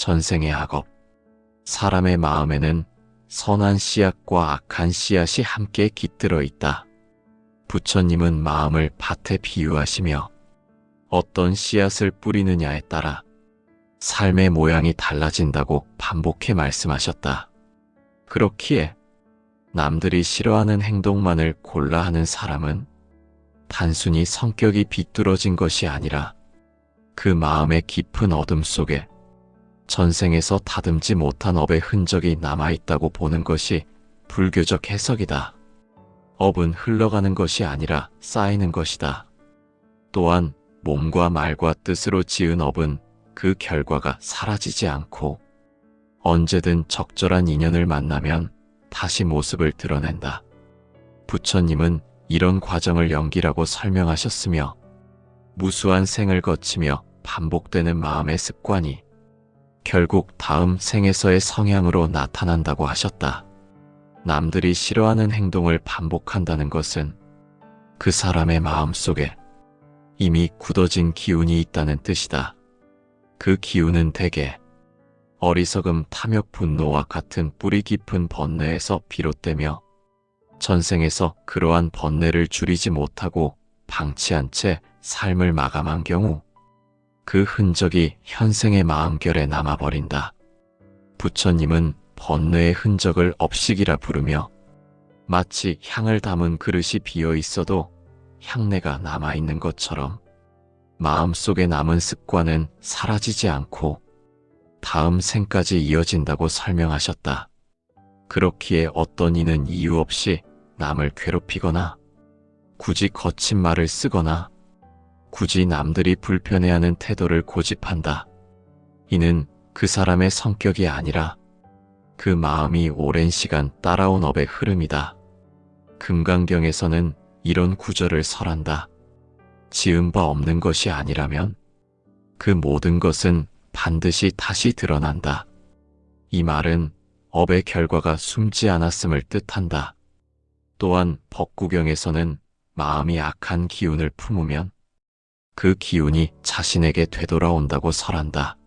전생의 악업. 사람의 마음에는 선한 씨앗과 악한 씨앗이 함께 깃들어 있다. 부처님은 마음을 밭에 비유하시며 어떤 씨앗을 뿌리느냐에 따라 삶의 모양이 달라진다고 반복해 말씀하셨다. 그렇기에 남들이 싫어하는 행동만을 골라 하는 사람은 단순히 성격이 비뚤어진 것이 아니라 그 마음의 깊은 어둠 속에 전생에서 다듬지 못한 업의 흔적이 남아있다고 보는 것이 불교적 해석이다. 업은 흘러가는 것이 아니라 쌓이는 것이다. 또한 몸과 말과 뜻으로 지은 업은 그 결과가 사라지지 않고 언제든 적절한 인연을 만나면 다시 모습을 드러낸다. 부처님은 이런 과정을 연기라고 설명하셨으며 무수한 생을 거치며 반복되는 마음의 습관이 결국 다음 생에서의 성향으로 나타난다고 하셨다. 남들이 싫어하는 행동을 반복한다는 것은 그 사람의 마음 속에 이미 굳어진 기운이 있다는 뜻이다. 그 기운은 대개 어리석음, 탐욕, 분노와 같은 뿌리 깊은 번뇌에서 비롯되며 전생에서 그러한 번뇌를 줄이지 못하고 방치한 채 삶을 마감한 경우 그 흔적이 현생의 마음결에 남아버린다. 부처님은 번뇌의 흔적을 업식이라 부르며 마치 향을 담은 그릇이 비어 있어도 향내가 남아있는 것처럼 마음속에 남은 습관은 사라지지 않고 다음 생까지 이어진다고 설명하셨다. 그렇기에 어떤 이는 이유 없이 남을 괴롭히거나 굳이 거친 말을 쓰거나 굳이 남들이 불편해하는 태도를 고집한다. 이는 그 사람의 성격이 아니라 그 마음이 오랜 시간 따라온 업의 흐름이다. 금강경에서는 이런 구절을 설한다. 지은 바 없는 것이 아니라면 그 모든 것은 반드시 다시 드러난다. 이 말은 업의 결과가 숨지 않았음을 뜻한다. 또한 법구경에서는 마음이 악한 기운을 품으면 그 기운이 자신에게 되돌아온다고 설한다.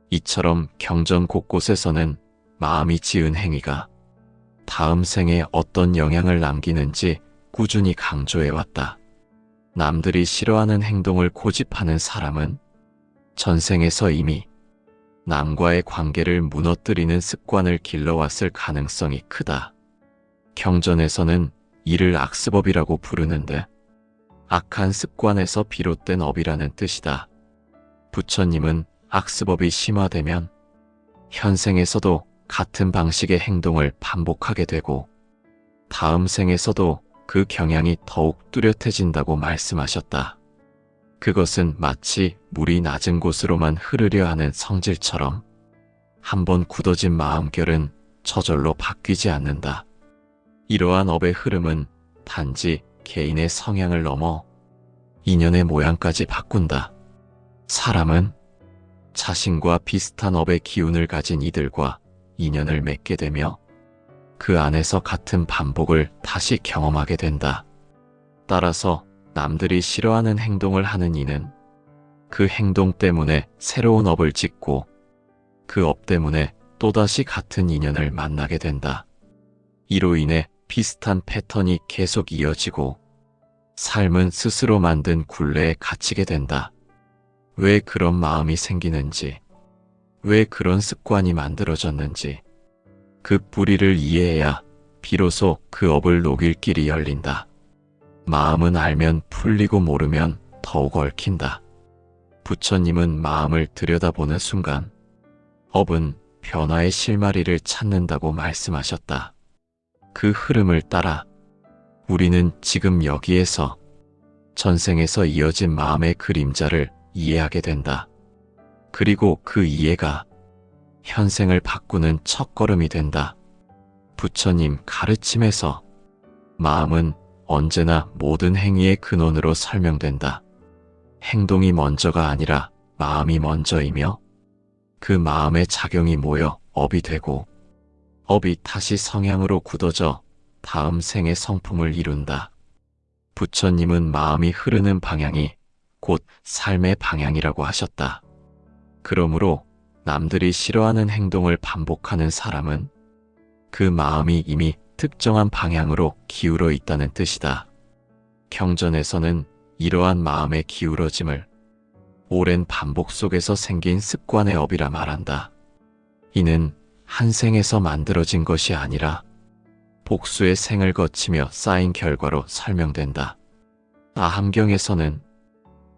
이처럼 경전 곳곳에서는 마음이 지은 행위가 다음 생에 어떤 영향을 남기는지 꾸준히 강조해왔다. 남들이 싫어하는 행동을 고집하는 사람은 전생에서 이미 남과의 관계를 무너뜨리는 습관을 길러왔을 가능성이 크다. 경전에서는 이를 악습업이라고 부르는데 악한 습관에서 비롯된 업이라는 뜻이다. 부처님은 악습업이 심화되면 현생에서도 같은 방식의 행동을 반복하게 되고 다음 생에서도 그 경향이 더욱 뚜렷해진다고 말씀하셨다. 그것은 마치 물이 낮은 곳으로만 흐르려 하는 성질처럼 한번 굳어진 마음결은 저절로 바뀌지 않는다. 이러한 업의 흐름은 단지 개인의 성향을 넘어 인연의 모양까지 바꾼다. 사람은 자신과 비슷한 업의 기운을 가진 이들과 인연을 맺게 되며 그 안에서 같은 반복을 다시 경험하게 된다. 따라서 남들이 싫어하는 행동을 하는 이는 그 행동 때문에 새로운 업을 짓고 그 업 때문에 또다시 같은 인연을 만나게 된다. 이로 인해 비슷한 패턴이 계속 이어지고 삶은 스스로 만든 굴레에 갇히게 된다. 왜 그런 마음이 생기는지, 왜 그런 습관이 만들어졌는지 그 뿌리를 이해해야 비로소 그 업을 녹일 길이 열린다. 마음은 알면 풀리고 모르면 더욱 얽힌다. 부처님은 마음을 들여다보는 순간 업은 변화의 실마리를 찾는다고 말씀하셨다. 그 흐름을 따라 우리는 지금 여기에서 전생에서 이어진 마음의 그림자를 이해하게 된다. 그리고 그 이해가 현생을 바꾸는 첫걸음이 된다. 부처님 가르침에서 마음은 언제나 모든 행위의 근원으로 설명된다. 행동이 먼저가 아니라 마음이 먼저이며 그 마음의 작용이 모여 업이 되고 업이 다시 성향으로 굳어져 다음 생의 성품을 이룬다. 부처님은 마음이 흐르는 방향이 곧 삶의 방향이라고 하셨다. 그러므로 남들이 싫어하는 행동을 반복하는 사람은 그 마음이 이미 특정한 방향으로 기울어 있다는 뜻이다. 경전에서는 이러한 마음의 기울어짐을 오랜 반복 속에서 생긴 습관의 업이라 말한다. 이는 한 생에서 만들어진 것이 아니라 복수의 생을 거치며 쌓인 결과로 설명된다. 아함경에서는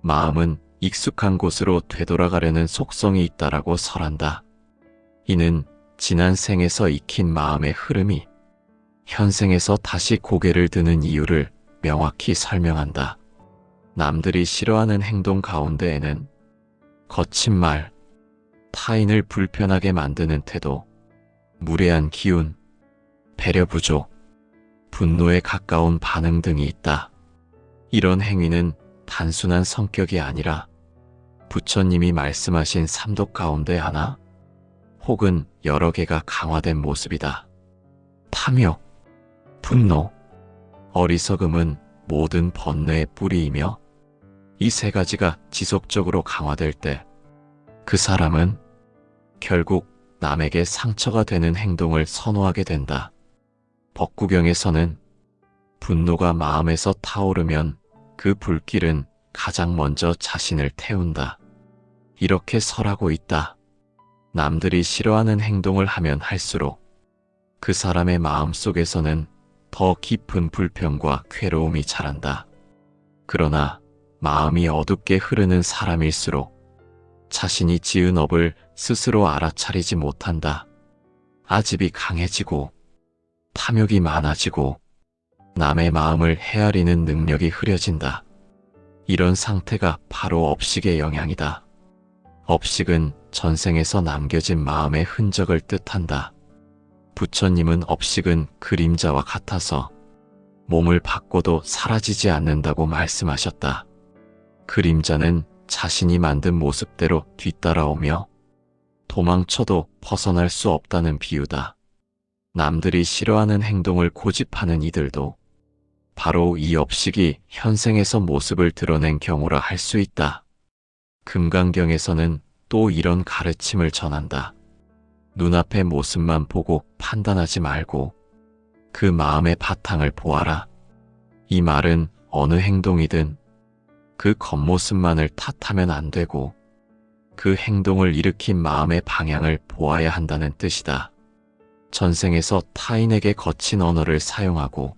마음은 익숙한 곳으로 되돌아가려는 속성이 있다라고 설한다. 이는 지난 생에서 익힌 마음의 흐름이 현생에서 다시 고개를 드는 이유를 명확히 설명한다. 남들이 싫어하는 행동 가운데에는 거친 말, 타인을 불편하게 만드는 태도, 무례한 기운, 배려 부족, 분노에 가까운 반응 등이 있다. 이런 행위는 단순한 성격이 아니라 부처님이 말씀하신 삼독 가운데 하나 혹은 여러 개가 강화된 모습이다. 탐욕, 분노, 어리석음은 모든 번뇌의 뿌리이며 이 세 가지가 지속적으로 강화될 때 그 사람은 결국 남에게 상처가 되는 행동을 선호하게 된다. 법구경에서는 분노가 마음에서 타오르면 그 불길은 가장 먼저 자신을 태운다. 이렇게 설하고 있다. 남들이 싫어하는 행동을 하면 할수록 그 사람의 마음 속에서는 더 깊은 불평과 괴로움이 자란다. 그러나 마음이 어둡게 흐르는 사람일수록 자신이 지은 업을 스스로 알아차리지 못한다. 아집이 강해지고 탐욕이 많아지고 남의 마음을 헤아리는 능력이 흐려진다. 이런 상태가 바로 업식의 영향이다. 업식은 전생에서 남겨진 마음의 흔적을 뜻한다. 부처님은 업식은 그림자와 같아서 몸을 바꿔도 사라지지 않는다고 말씀하셨다. 그림자는 자신이 만든 모습대로 뒤따라오며 도망쳐도 벗어날 수 없다는 비유다. 남들이 싫어하는 행동을 고집하는 이들도 바로 이 업식이 현생에서 모습을 드러낸 경우라 할 수 있다. 금강경에서는 또 이런 가르침을 전한다. 눈앞의 모습만 보고 판단하지 말고 그 마음의 바탕을 보아라. 이 말은 어느 행동이든 그 겉모습만을 탓하면 안 되고 그 행동을 일으킨 마음의 방향을 보아야 한다는 뜻이다. 전생에서 타인에게 거친 언어를 사용하고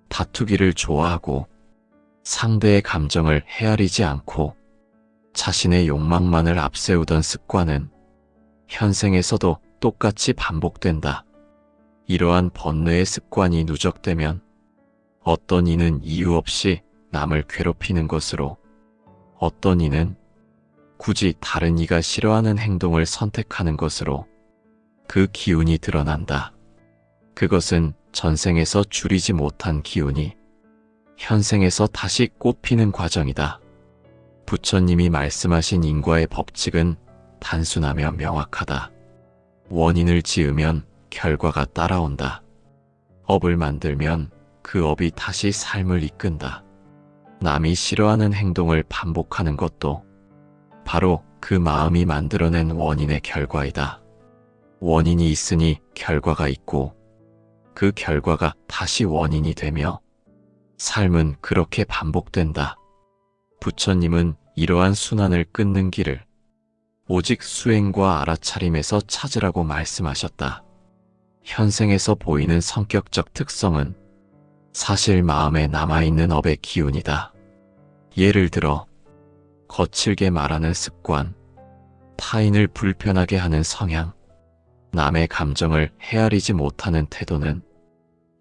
다투기를 좋아하고 상대의 감정을 헤아리지 않고 자신의 욕망만을 앞세우던 습관은 현생에서도 똑같이 반복된다. 이러한 번뇌의 습관이 누적되면 어떤 이는 이유 없이 남을 괴롭히는 것으로, 어떤 이는 굳이 다른 이가 싫어하는 행동을 선택하는 것으로 그 기운이 드러난다. 그것은 전생에서 줄이지 못한 기운이 현생에서 다시 꽃피는 과정이다. 부처님이 말씀하신 인과의 법칙은 단순하며 명확하다. 원인을 지으면 결과가 따라온다. 업을 만들면 그 업이 다시 삶을 이끈다. 남이 싫어하는 행동을 반복하는 것도 바로 그 마음이 만들어낸 원인의 결과이다. 원인이 있으니 결과가 있고 그 결과가 다시 원인이 되며 삶은 그렇게 반복된다. 부처님은 이러한 순환을 끊는 길을 오직 수행과 알아차림에서 찾으라고 말씀하셨다. 현생에서 보이는 성격적 특성은 사실 마음에 남아있는 업의 기운이다. 예를 들어 거칠게 말하는 습관, 타인을 불편하게 하는 성향, 남의 감정을 헤아리지 못하는 태도는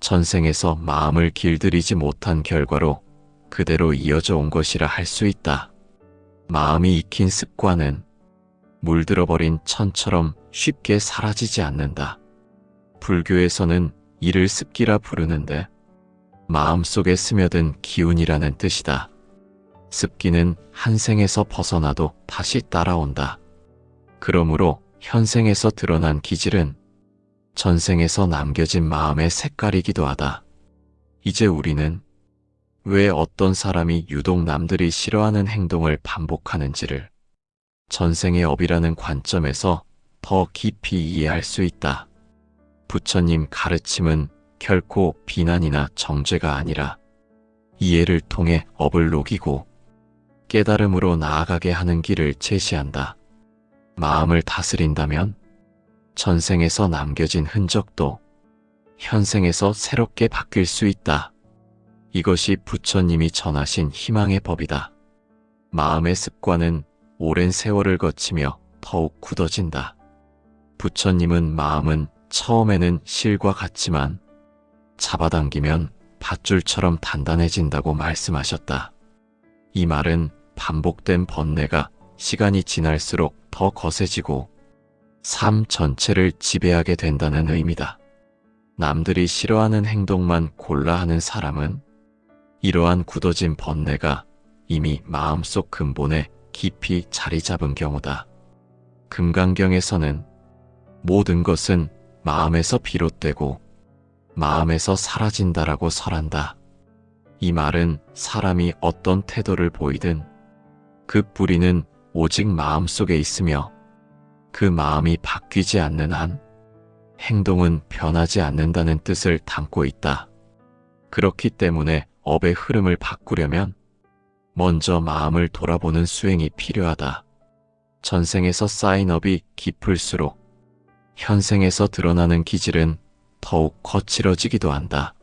전생에서 마음을 길들이지 못한 결과로 그대로 이어져 온 것이라 할 수 있다. 마음이 익힌 습관은 물들어버린 천처럼 쉽게 사라지지 않는다. 불교에서는 이를 습기라 부르는데 마음속에 스며든 기운이라는 뜻이다. 습기는 한 생에서 벗어나도 다시 따라온다. 그러므로 현생에서 드러난 기질은 전생에서 남겨진 마음의 색깔이기도 하다. 이제 우리는 왜 어떤 사람이 유독 남들이 싫어하는 행동을 반복하는지를 전생의 업이라는 관점에서 더 깊이 이해할 수 있다. 부처님 가르침은 결코 비난이나 정죄가 아니라 이해를 통해 업을 녹이고 깨달음으로 나아가게 하는 길을 제시한다. 마음을 다스린다면 전생에서 남겨진 흔적도 현생에서 새롭게 바뀔 수 있다. 이것이 부처님이 전하신 희망의 법이다. 마음의 습관은 오랜 세월을 거치며 더욱 굳어진다. 부처님은 마음은 처음에는 실과 같지만 잡아당기면 밧줄처럼 단단해진다고 말씀하셨다. 이 말은 반복된 번뇌가 시간이 지날수록 더 거세지고 삶 전체를 지배하게 된다는 의미다. 남들이 싫어하는 행동만 골라 하는 사람은 이러한 굳어진 번뇌가 이미 마음속 근본에 깊이 자리 잡은 경우다. 금강경에서는 모든 것은 마음에서 비롯되고 마음에서 사라진다라고 설한다. 이 말은 사람이 어떤 태도를 보이든 그 뿌리는 오직 마음속에 있으며 그 마음이 바뀌지 않는 한 행동은 변하지 않는다는 뜻을 담고 있다. 그렇기 때문에 업의 흐름을 바꾸려면 먼저 마음을 돌아보는 수행이 필요하다. 전생에서 쌓인 업이 깊을수록 현생에서 드러나는 기질은 더욱 거칠어지기도 한다.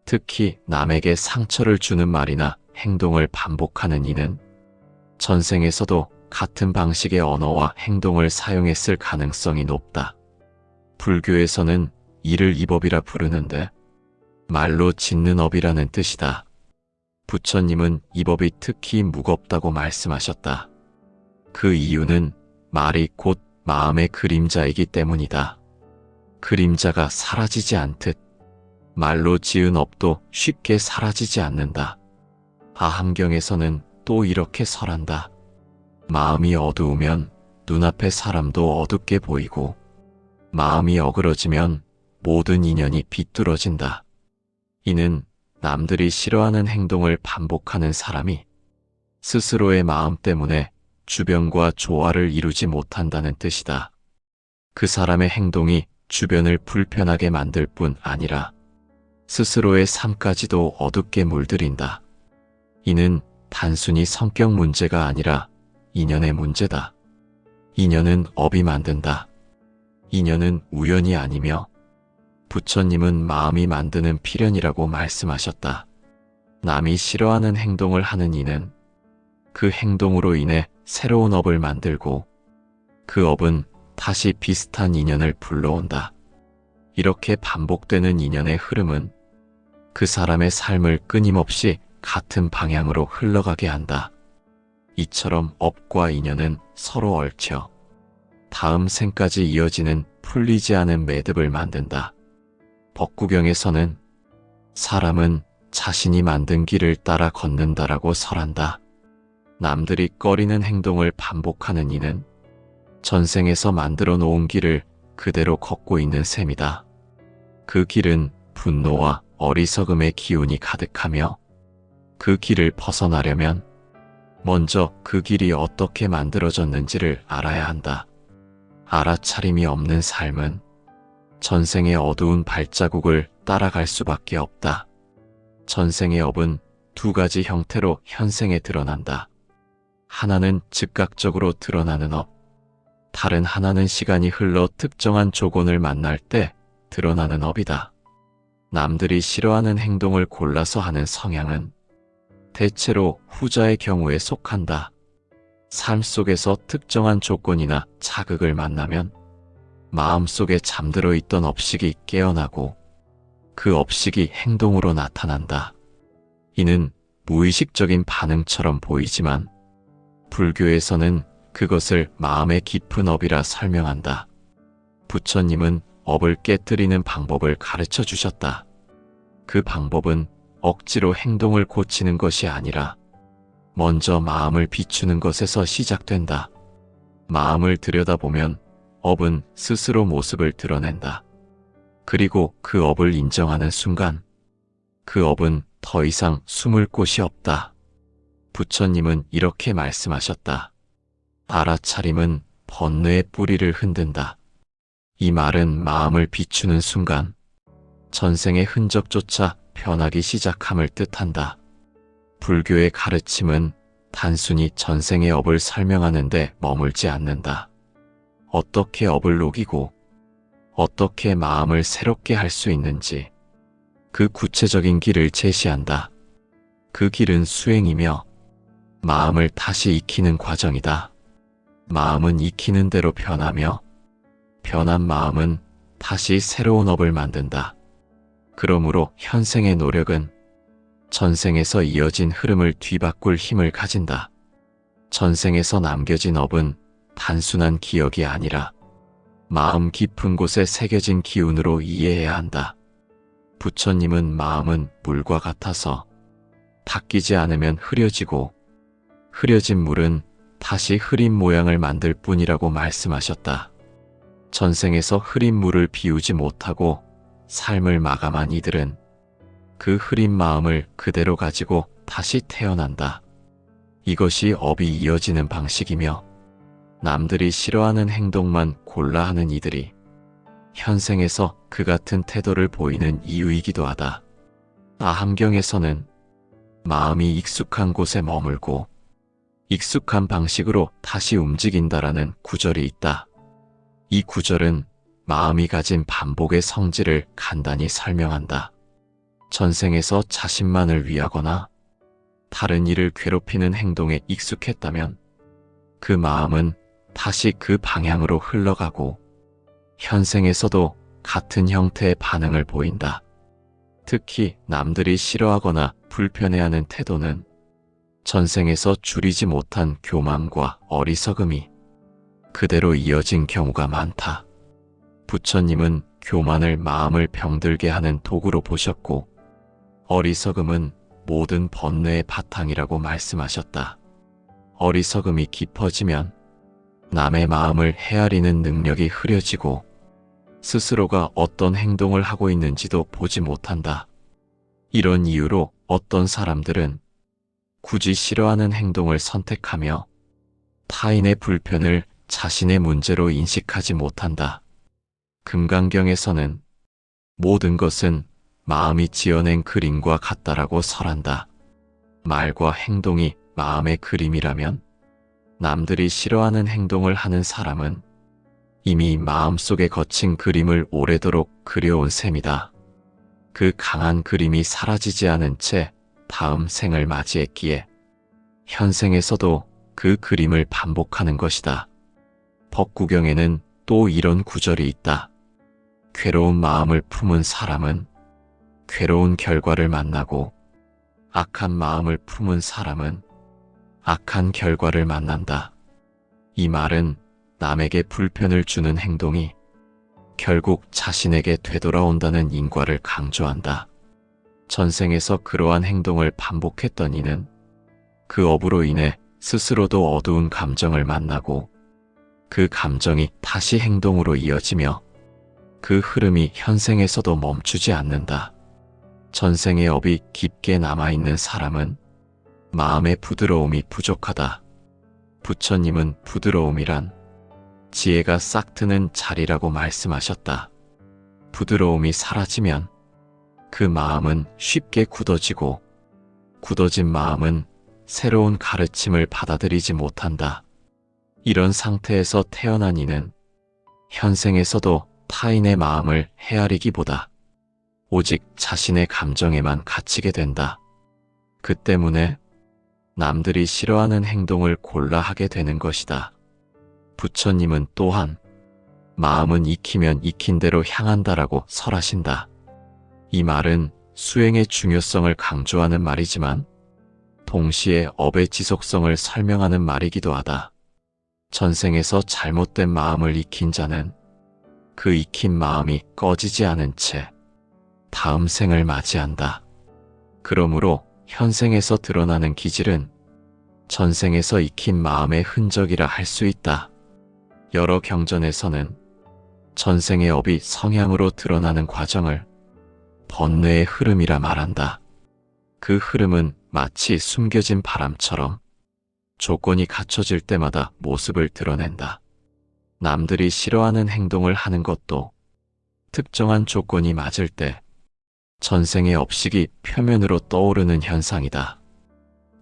특히 남에게 상처를 주는 말이나 행동을 반복하는 이는 전생에서도 같은 방식의 언어와 행동을 사용했을 가능성이 높다. 불교에서는 이를 이법이라 부르는데 말로 짓는 업이라는 뜻이다. 부처님은 이 법이 특히 무겁다고 말씀하셨다. 그 이유는 말이 곧 마음의 그림자이기 때문이다. 그림자가 사라지지 않듯 말로 지은 업도 쉽게 사라지지 않는다. 아함경에서는 또 이렇게 설한다. 마음이 어두우면 눈앞의 사람도 어둡게 보이고 마음이 어그러지면 모든 인연이 비뚤어진다. 이는 남들이 싫어하는 행동을 반복하는 사람이 스스로의 마음 때문에 주변과 조화를 이루지 못한다는 뜻이다. 그 사람의 행동이 주변을 불편하게 만들 뿐 아니라 스스로의 삶까지도 어둡게 물들인다. 이는 단순히 성격 문제가 아니라 인연의 문제다. 인연은 업이 만든다. 인연은 우연이 아니며 부처님은 마음이 만드는 필연이라고 말씀하셨다. 남이 싫어하는 행동을 하는 이는 그 행동으로 인해 새로운 업을 만들고 그 업은 다시 비슷한 인연을 불러온다. 이렇게 반복되는 인연의 흐름은 그 사람의 삶을 끊임없이 같은 방향으로 흘러가게 한다. 이처럼 업과 인연은 서로 얽혀 다음 생까지 이어지는 풀리지 않은 매듭을 만든다. 법구경에서는 사람은 자신이 만든 길을 따라 걷는다라고 설한다. 남들이 꺼리는 행동을 반복하는 이는 전생에서 만들어 놓은 길을 그대로 걷고 있는 셈이다. 그 길은 분노와 어리석음의 기운이 가득하며 그 길을 벗어나려면 먼저 그 길이 어떻게 만들어졌는지를 알아야 한다. 알아차림이 없는 삶은 전생의 어두운 발자국을 따라갈 수밖에 없다. 전생의 업은 두 가지 형태로 현생에 드러난다. 하나는 즉각적으로 드러나는 업, 다른 하나는 시간이 흘러 특정한 조건을 만날 때 드러나는 업이다. 남들이 싫어하는 행동을 골라서 하는 성향은 대체로 후자의 경우에 속한다. 삶 속에서 특정한 조건이나 자극을 만나면 마음속에 잠들어 있던 업식이 깨어나고 그 업식이 행동으로 나타난다. 이는 무의식적인 반응처럼 보이지만 불교에서는 그것을 마음의 깊은 업이라 설명한다. 부처님은 업을 깨뜨리는 방법을 가르쳐 주셨다. 그 방법은 억지로 행동을 고치는 것이 아니라 먼저 마음을 비추는 것에서 시작된다. 마음을 들여다보면 업은 스스로 모습을 드러낸다. 그리고 그 업을 인정하는 순간 그 업은 더 이상 숨을 곳이 없다. 부처님은 이렇게 말씀하셨다. 알아차림은 번뇌의 뿌리를 흔든다. 이 말은 마음을 비추는 순간 전생의 흔적조차 변하기 시작함을 뜻한다. 불교의 가르침은 단순히 전생의 업을 설명하는 데 머물지 않는다. 어떻게 업을 녹이고 어떻게 마음을 새롭게 할 수 있는지 그 구체적인 길을 제시한다. 그 길은 수행이며 마음을 다시 익히는 과정이다. 마음은 익히는 대로 변하며 변한 마음은 다시 새로운 업을 만든다. 그러므로 현생의 노력은 전생에서 이어진 흐름을 뒤바꿀 힘을 가진다. 전생에서 남겨진 업은 단순한 기억이 아니라 마음 깊은 곳에 새겨진 기운으로 이해해야 한다. 부처님은 마음은 물과 같아서 닦이지 않으면 흐려지고 흐려진 물은 다시 흐린 모양을 만들 뿐이라고 말씀하셨다. 전생에서 흐린 물을 비우지 못하고 삶을 마감한 이들은 그 흐린 마음을 그대로 가지고 다시 태어난다. 이것이 업이 이어지는 방식이며 남들이 싫어하는 행동만 골라 하는 이들이 현생에서 그 같은 태도를 보이는 이유이기도 하다. 아함경에서는 마음이 익숙한 곳에 머물고 익숙한 방식으로 다시 움직인다라는 구절이 있다. 이 구절은 마음이 가진 반복의 성질을 간단히 설명한다. 전생에서 자신만을 위하거나 다른 이를 괴롭히는 행동에 익숙했다면 그 마음은 다시 그 방향으로 흘러가고 현생에서도 같은 형태의 반응을 보인다. 특히 남들이 싫어하거나 불편해하는 태도는 전생에서 줄이지 못한 교만과 어리석음이 그대로 이어진 경우가 많다. 부처님은 교만을 마음을 병들게 하는 도구로 보셨고 어리석음은 모든 번뇌의 바탕이라고 말씀하셨다. 어리석음이 깊어지면 남의 마음을 헤아리는 능력이 흐려지고 스스로가 어떤 행동을 하고 있는지도 보지 못한다. 이런 이유로 어떤 사람들은 굳이 싫어하는 행동을 선택하며 타인의 불편을 자신의 문제로 인식하지 못한다. 금강경에서는 모든 것은 마음이 지어낸 그림과 같다라고 설한다. 말과 행동이 마음의 그림이라면 남들이 싫어하는 행동을 하는 사람은 이미 마음속에 거친 그림을 오래도록 그려온 셈이다. 그 강한 그림이 사라지지 않은 채 다음 생을 맞이했기에 현생에서도 그 그림을 반복하는 것이다. 법구경에는 또 이런 구절이 있다. 괴로운 마음을 품은 사람은 괴로운 결과를 만나고 악한 마음을 품은 사람은 악한 결과를 만난다. 이 말은 남에게 불편을 주는 행동이 결국 자신에게 되돌아온다는 인과를 강조한다. 전생에서 그러한 행동을 반복했던 이는 그 업으로 인해 스스로도 어두운 감정을 만나고 그 감정이 다시 행동으로 이어지며 그 흐름이 현생에서도 멈추지 않는다. 전생의 업이 깊게 남아있는 사람은 마음의 부드러움이 부족하다. 부처님은 부드러움이란 지혜가 싹트는 자리라고 말씀하셨다. 부드러움이 사라지면 그 마음은 쉽게 굳어지고 굳어진 마음은 새로운 가르침을 받아들이지 못한다. 이런 상태에서 태어난 이는 현생에서도 타인의 마음을 헤아리기보다 오직 자신의 감정에만 갇히게 된다. 그 때문에 남들이 싫어하는 행동을 골라 하게 되는 것이다. 부처님은 또한 마음은 익히면 익힌 대로 향한다라고 설하신다. 이 말은 수행의 중요성을 강조하는 말이지만 동시에 업의 지속성을 설명하는 말이기도 하다. 전생에서 잘못된 마음을 익힌 자는 그 익힌 마음이 꺼지지 않은 채 다음 생을 맞이한다. 그러므로 현생에서 드러나는 기질은 전생에서 익힌 마음의 흔적이라 할 수 있다. 여러 경전에서는 전생의 업이 성향으로 드러나는 과정을 번뇌의 흐름이라 말한다. 그 흐름은 마치 숨겨진 바람처럼 조건이 갖춰질 때마다 모습을 드러낸다. 남들이 싫어하는 행동을 하는 것도 특정한 조건이 맞을 때 전생의 업식이 표면으로 떠오르는 현상이다.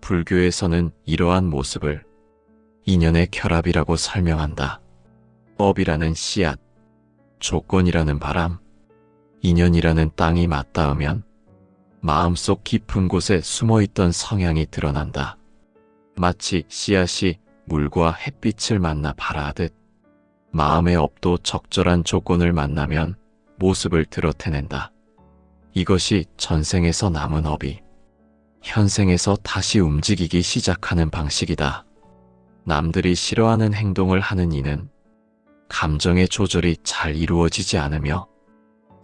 불교에서는 이러한 모습을 인연의 결합이라고 설명한다. 업이라는 씨앗, 조건이라는 바람, 인연이라는 땅이 맞닿으면 마음속 깊은 곳에 숨어있던 성향이 드러난다. 마치 씨앗이 물과 햇빛을 만나 발아하듯 마음의 업도 적절한 조건을 만나면 모습을 드러내낸다. 이것이 전생에서 남은 업이 현생에서 다시 움직이기 시작하는 방식이다. 남들이 싫어하는 행동을 하는 이는 감정의 조절이 잘 이루어지지 않으며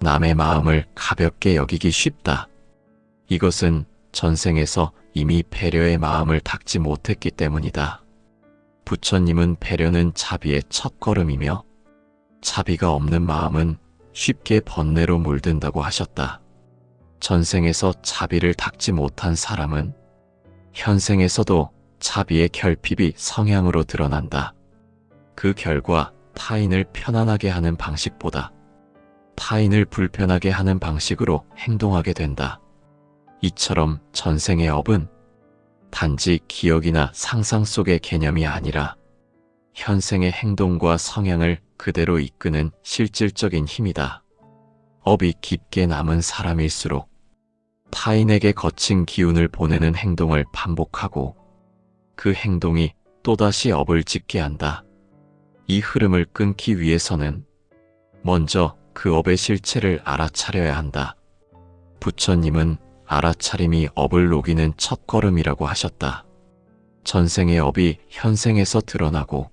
남의 마음을 가볍게 여기기 쉽다. 이것은 전생에서 이미 배려의 마음을 닦지 못했기 때문이다. 부처님은 배려는 자비의 첫걸음이며 자비가 없는 마음은 쉽게 번뇌로 물든다고 하셨다. 전생에서 자비를 닦지 못한 사람은 현생에서도 자비의 결핍이 성향으로 드러난다. 그 결과 타인을 편안하게 하는 방식보다 타인을 불편하게 하는 방식으로 행동하게 된다. 이처럼 전생의 업은 단지 기억이나 상상 속의 개념이 아니라 현생의 행동과 성향을 그대로 이끄는 실질적인 힘이다. 업이 깊게 남은 사람일수록 타인에게 거친 기운을 보내는 행동을 반복하고 그 행동이 또다시 업을 짓게 한다. 이 흐름을 끊기 위해서는 먼저 그 업의 실체를 알아차려야 한다. 부처님은 알아차림이 업을 녹이는 첫걸음이라고 하셨다. 전생의 업이 현생에서 드러나고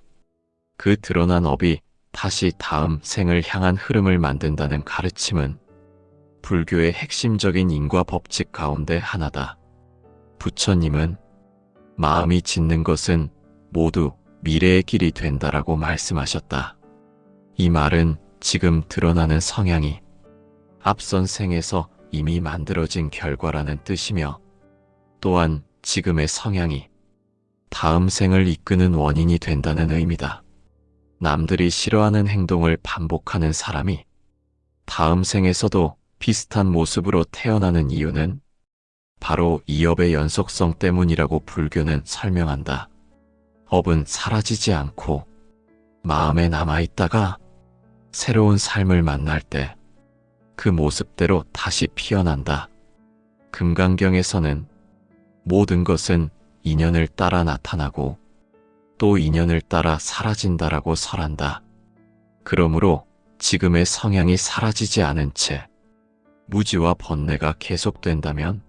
그 드러난 업이 다시 다음 생을 향한 흐름을 만든다는 가르침은 불교의 핵심적인 인과 법칙 가운데 하나다. 부처님은 마음이 짓는 것은 모두 미래의 길이 된다라고 말씀하셨다. 이 말은 지금 드러나는 성향이 앞선 생에서 이미 만들어진 결과라는 뜻이며 또한 지금의 성향이 다음 생을 이끄는 원인이 된다는 의미다. 남들이 싫어하는 행동을 반복하는 사람이 다음 생에서도 비슷한 모습으로 태어나는 이유는 바로 이 업의 연속성 때문이라고 불교는 설명한다. 업은 사라지지 않고 마음에 남아있다가 새로운 삶을 만날 때 그 모습대로 다시 피어난다. 금강경에서는 모든 것은 인연을 따라 나타나고 또 인연을 따라 사라진다라고 설한다. 그러므로 지금의 성향이 사라지지 않은 채 무지와 번뇌가 계속된다면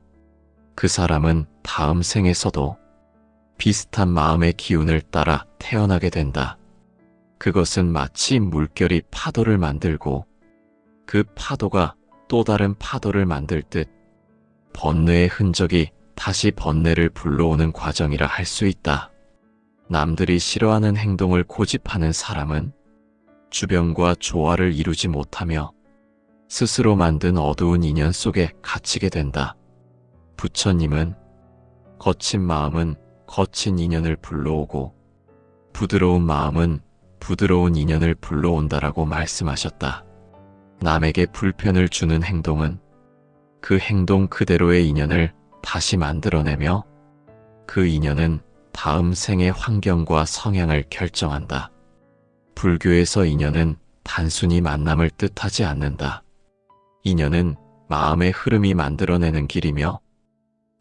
그 사람은 다음 생에서도 비슷한 마음의 기운을 따라 태어나게 된다. 그것은 마치 물결이 파도를 만들고 그 파도가 또 다른 파도를 만들 듯 번뇌의 흔적이 다시 번뇌를 불러오는 과정이라 할 수 있다. 남들이 싫어하는 행동을 고집하는 사람은 주변과 조화를 이루지 못하며 스스로 만든 어두운 인연 속에 갇히게 된다. 부처님은 거친 마음은 거친 인연을 불러오고 부드러운 마음은 부드러운 인연을 불러온다라고 말씀하셨다. 남에게 불편을 주는 행동은 그 행동 그대로의 인연을 다시 만들어내며 그 인연은 다음 생의 환경과 성향을 결정한다. 불교에서 인연은 단순히 만남을 뜻하지 않는다. 인연은 마음의 흐름이 만들어내는 길이며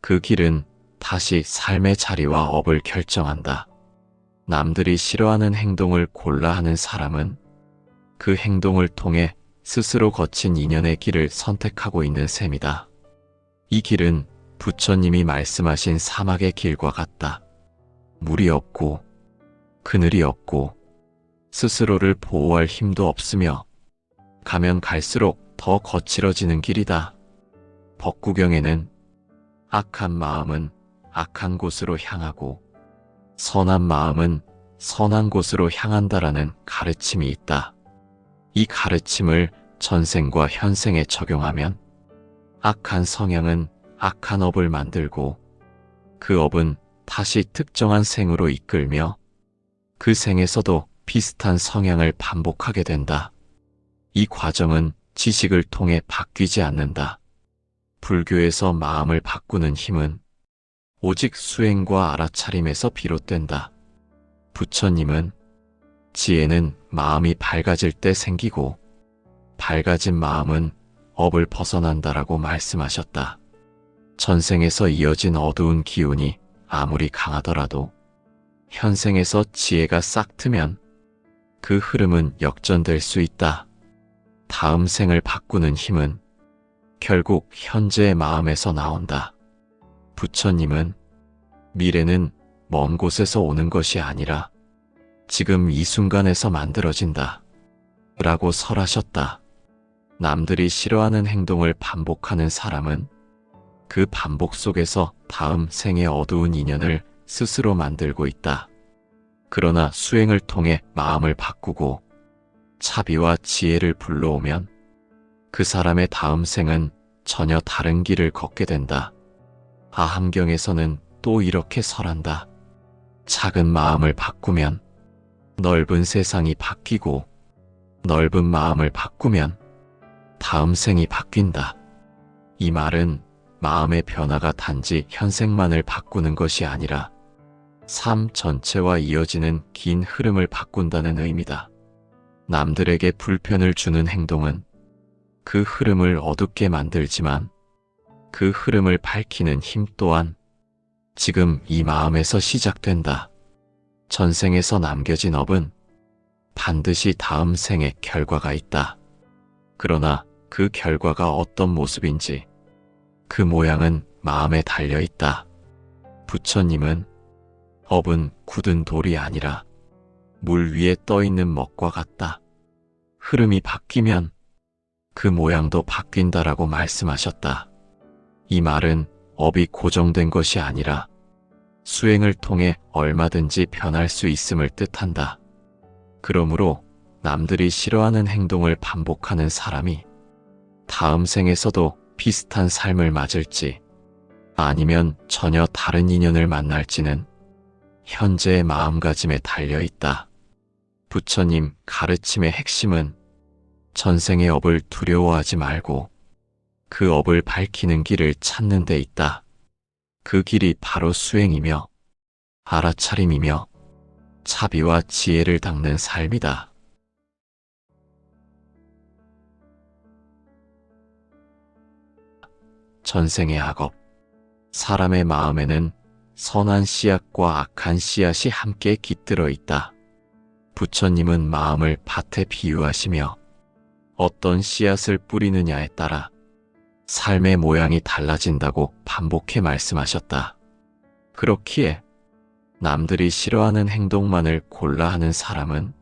그 길은 다시 삶의 자리와 업을 결정한다. 남들이 싫어하는 행동을 골라 하는 사람은 그 행동을 통해 스스로 거친 인연의 길을 선택하고 있는 셈이다. 이 길은 부처님이 말씀하신 사막의 길과 같다. 물이 없고 그늘이 없고 스스로를 보호할 힘도 없으며 가면 갈수록 더 거칠어지는 길이다. 법구경에는 악한 마음은 악한 곳으로 향하고 선한 마음은 선한 곳으로 향한다라는 가르침이 있다. 이 가르침을 전생과 현생에 적용하면 악한 성향은 악한 업을 만들고 그 업은 다시 특정한 생으로 이끌며 그 생에서도 비슷한 성향을 반복하게 된다. 이 과정은 지식을 통해 바뀌지 않는다. 불교에서 마음을 바꾸는 힘은 오직 수행과 알아차림에서 비롯된다. 부처님은 지혜는 마음이 밝아질 때 생기고 밝아진 마음은 업을 벗어난다라고 말씀하셨다. 전생에서 이어진 어두운 기운이 아무리 강하더라도 현생에서 지혜가 싹 트면 그 흐름은 역전될 수 있다. 다음 생을 바꾸는 힘은 결국 현재의 마음에서 나온다. 부처님은 미래는 먼 곳에서 오는 것이 아니라 지금 이 순간에서 만들어진다. 라고 설하셨다. 남들이 싫어하는 행동을 반복하는 사람은 그 반복 속에서 다음 생의 어두운 인연을 스스로 만들고 있다. 그러나 수행을 통해 마음을 바꾸고 차비와 지혜를 불러오면 그 사람의 다음 생은 전혀 다른 길을 걷게 된다. 아함경에서는 또 이렇게 설한다. 작은 마음을 바꾸면 넓은 세상이 바뀌고 넓은 마음을 바꾸면 다음 생이 바뀐다. 이 말은 마음의 변화가 단지 현생만을 바꾸는 것이 아니라 삶 전체와 이어지는 긴 흐름을 바꾼다는 의미다. 남들에게 불편을 주는 행동은 그 흐름을 어둡게 만들지만 그 흐름을 밝히는 힘 또한 지금 이 마음에서 시작된다. 전생에서 남겨진 업은 반드시 다음 생에 결과가 있다. 그러나 그 결과가 어떤 모습인지 그 모양은 마음에 달려 있다. 부처님은 업은 굳은 돌이 아니라 물 위에 떠 있는 먹과 같다. 흐름이 바뀌면 그 모양도 바뀐다라고 말씀하셨다. 이 말은 업이 고정된 것이 아니라 수행을 통해 얼마든지 변할 수 있음을 뜻한다. 그러므로 남들이 싫어하는 행동을 반복하는 사람이 다음 생에서도 비슷한 삶을 맞을지 아니면 전혀 다른 인연을 만날지는 현재의 마음가짐에 달려 있다. 부처님 가르침의 핵심은 전생의 업을 두려워하지 말고 그 업을 밝히는 길을 찾는 데 있다. 그 길이 바로 수행이며 알아차림이며 차비와 지혜를 닦는 삶이다. 전생의 악업. 사람의 마음에는 선한 씨앗과 악한 씨앗이 함께 깃들어 있다. 부처님은 마음을 밭에 비유하시며 어떤 씨앗을 뿌리느냐에 따라 삶의 모양이 달라진다고 반복해 말씀하셨다. 그렇기에 남들이 싫어하는 행동만을 골라 하는 사람은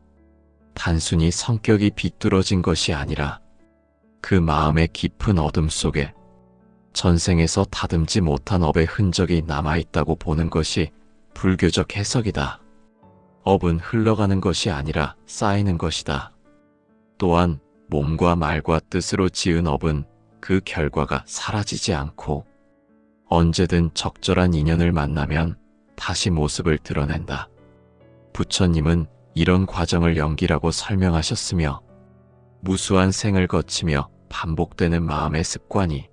단순히 성격이 비뚤어진 것이 아니라 그 마음의 깊은 어둠 속에 전생에서 다듬지 못한 업의 흔적이 남아있다고 보는 것이 불교적 해석이다. 업은 흘러가는 것이 아니라 쌓이는 것이다. 또한 몸과 말과 뜻으로 지은 업은 그 결과가 사라지지 않고 언제든 적절한 인연을 만나면 다시 모습을 드러낸다. 부처님은 이런 과정을 연기라고 설명하셨으며 무수한 생을 거치며 반복되는 마음의 습관이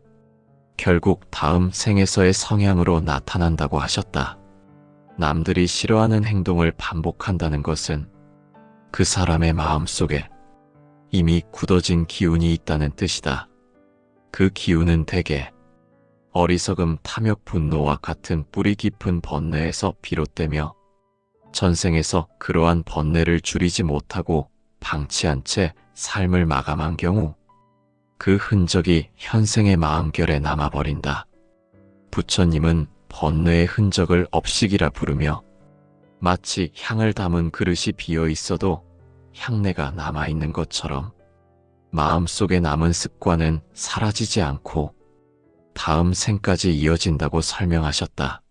결국 다음 생에서의 성향으로 나타난다고 하셨다. 남들이 싫어하는 행동을 반복한다는 것은 그 사람의 마음 속에 이미 굳어진 기운이 있다는 뜻이다. 그 기운은 대개 어리석음, 탐욕, 분노와 같은 뿌리 깊은 번뇌에서 비롯되며 전생에서 그러한 번뇌를 줄이지 못하고 방치한 채 삶을 마감한 경우 그 흔적이 현생의 마음결에 남아버린다. 부처님은 번뇌의 흔적을 업식이라 부르며 마치 향을 담은 그릇이 비어 있어도 향내가 남아있는 것처럼 마음속에 남은 습관은 사라지지 않고 다음 생까지 이어진다고 설명하셨다.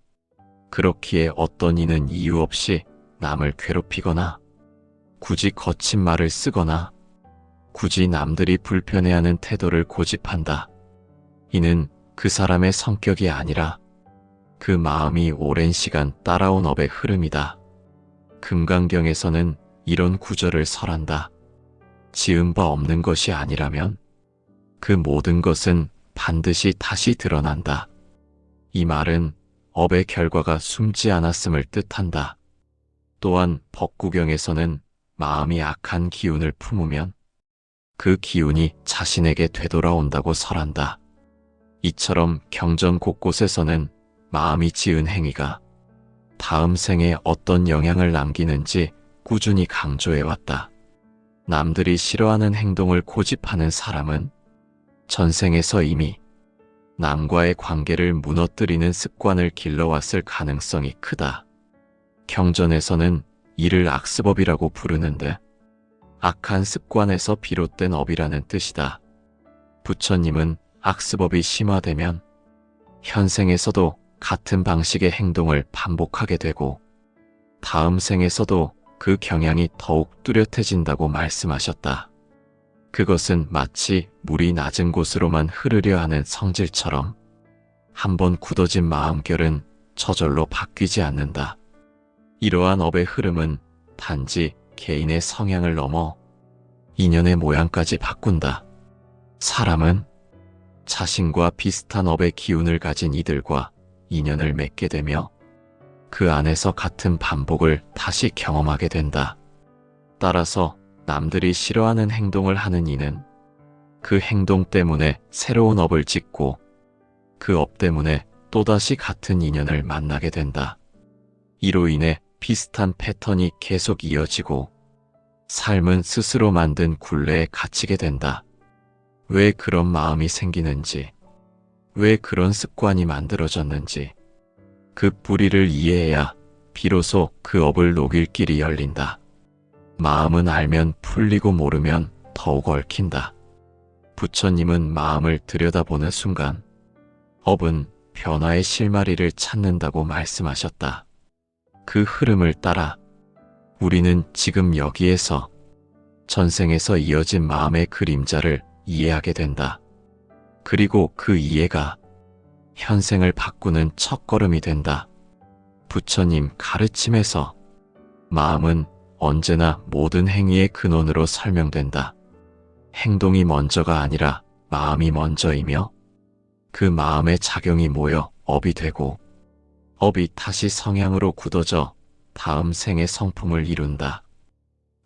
그렇기에 어떤 이는 이유 없이 남을 괴롭히거나 굳이 거친 말을 쓰거나 굳이 남들이 불편해하는 태도를 고집한다. 이는 그 사람의 성격이 아니라 그 마음이 오랜 시간 따라온 업의 흐름이다. 금강경에서는 이런 구절을 설한다. 지은 바 없는 것이 아니라면 그 모든 것은 반드시 다시 드러난다. 이 말은 업의 결과가 숨지 않았음을 뜻한다. 또한 법구경에서는 마음이 악한 기운을 품으면 그 기운이 자신에게 되돌아온다고 설한다. 이처럼 경전 곳곳에서는 마음이 지은 행위가 다음 생에 어떤 영향을 남기는지 꾸준히 강조해왔다. 남들이 싫어하는 행동을 고집하는 사람은 전생에서 이미 남과의 관계를 무너뜨리는 습관을 길러왔을 가능성이 크다. 경전에서는 이를 악습업이라고 부르는데 악한 습관에서 비롯된 업이라는 뜻이다. 부처님은 악습업이 심화되면 현생에서도 같은 방식의 행동을 반복하게 되고 다음 생에서도 그 경향이 더욱 뚜렷해진다고 말씀하셨다. 그것은 마치 물이 낮은 곳으로만 흐르려 하는 성질처럼 한번 굳어진 마음결은 저절로 바뀌지 않는다. 이러한 업의 흐름은 단지 개인의 성향을 넘어 인연의 모양까지 바꾼다. 사람은 자신과 비슷한 업의 기운을 가진 이들과 인연을 맺게 되며 그 안에서 같은 반복을 다시 경험하게 된다. 따라서 남들이 싫어하는 행동을 하는 이는 그 행동 때문에 새로운 업을 짓고 그 업 때문에 또다시 같은 인연을 만나게 된다. 이로 인해 비슷한 패턴이 계속 이어지고 삶은 스스로 만든 굴레에 갇히게 된다. 왜 그런 마음이 생기는지, 왜 그런 습관이 만들어졌는지 그 뿌리를 이해해야 비로소 그 업을 녹일 길이 열린다. 마음은 알면 풀리고 모르면 더욱 얽힌다. 부처님은 마음을 들여다보는 순간 업은 변화의 실마리를 찾는다고 말씀하셨다. 그 흐름을 따라 우리는 지금 여기에서 전생에서 이어진 마음의 그림자를 이해하게 된다. 그리고 그 이해가 현생을 바꾸는 첫걸음이 된다. 부처님 가르침에서 마음은 언제나 모든 행위의 근원으로 설명된다. 행동이 먼저가 아니라 마음이 먼저이며 그 마음의 작용이 모여 업이 되고 업이 다시 성향으로 굳어져 다음 생의 성품을 이룬다.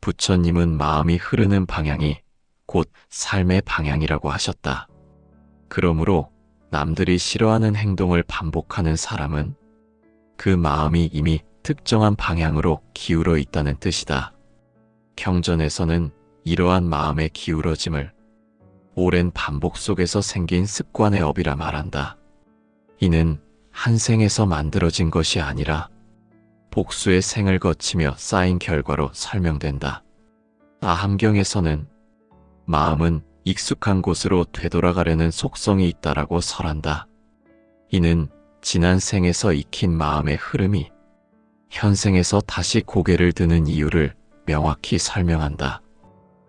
부처님은 마음이 흐르는 방향이 곧 삶의 방향이라고 하셨다. 그러므로 남들이 싫어하는 행동을 반복하는 사람은 그 마음이 이미 특정한 방향으로 기울어 있다는 뜻이다. 경전에서는 이러한 마음의 기울어짐을 오랜 반복 속에서 생긴 습관의 업이라 말한다. 이는 한 생에서 만들어진 것이 아니라 복수의 생을 거치며 쌓인 결과로 설명된다. 아함경에서는 마음은 익숙한 곳으로 되돌아가려는 속성이 있다라고 설한다. 이는 지난 생에서 익힌 마음의 흐름이 현생에서 다시 고개를 드는 이유를 명확히 설명한다.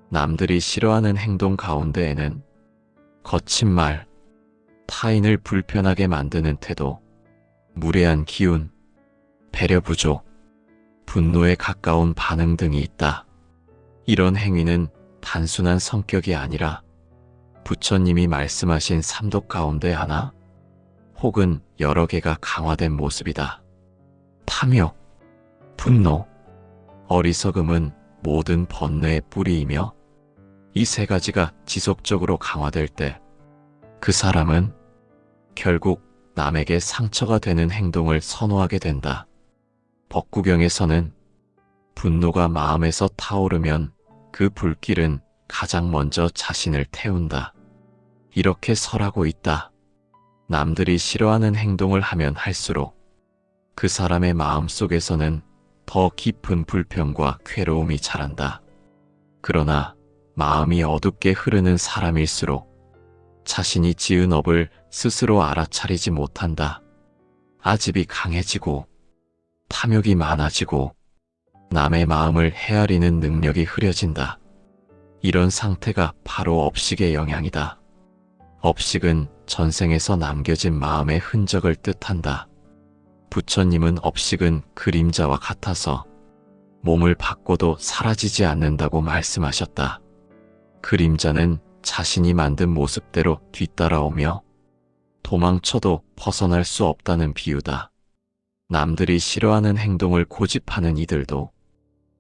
남들이 싫어하는 행동 가운데에는 거친 말, 타인을 불편하게 만드는 태도, 무례한 기운, 배려 부족, 분노에 가까운 반응 등이 있다. 이런 행위는 단순한 성격이 아니라 부처님이 말씀하신 삼독 가운데 하나 혹은 여러 개가 강화된 모습이다. 탐욕, 분노, 어리석음은 모든 번뇌의 뿌리이며 이 세 가지가 지속적으로 강화될 때 그 사람은 결국 남에게 상처가 되는 행동을 선호하게 된다. 법구경에서는 분노가 마음에서 타오르면 그 불길은 가장 먼저 자신을 태운다. 이렇게 설하고 있다. 남들이 싫어하는 행동을 하면 할수록 그 사람의 마음 속에서는 더 깊은 불평과 괴로움이 자란다. 그러나 마음이 어둡게 흐르는 사람일수록 자신이 지은 업을 스스로 알아차리지 못한다. 아집이 강해지고 탐욕이 많아지고 남의 마음을 헤아리는 능력이 흐려진다. 이런 상태가 바로 업식의 영향이다. 업식은 전생에서 남겨진 마음의 흔적을 뜻한다. 부처님은 업식은 그림자와 같아서 몸을 바꿔도 사라지지 않는다고 말씀하셨다. 그림자는 자신이 만든 모습대로 뒤따라오며 도망쳐도 벗어날 수 없다는 비유다. 남들이 싫어하는 행동을 고집하는 이들도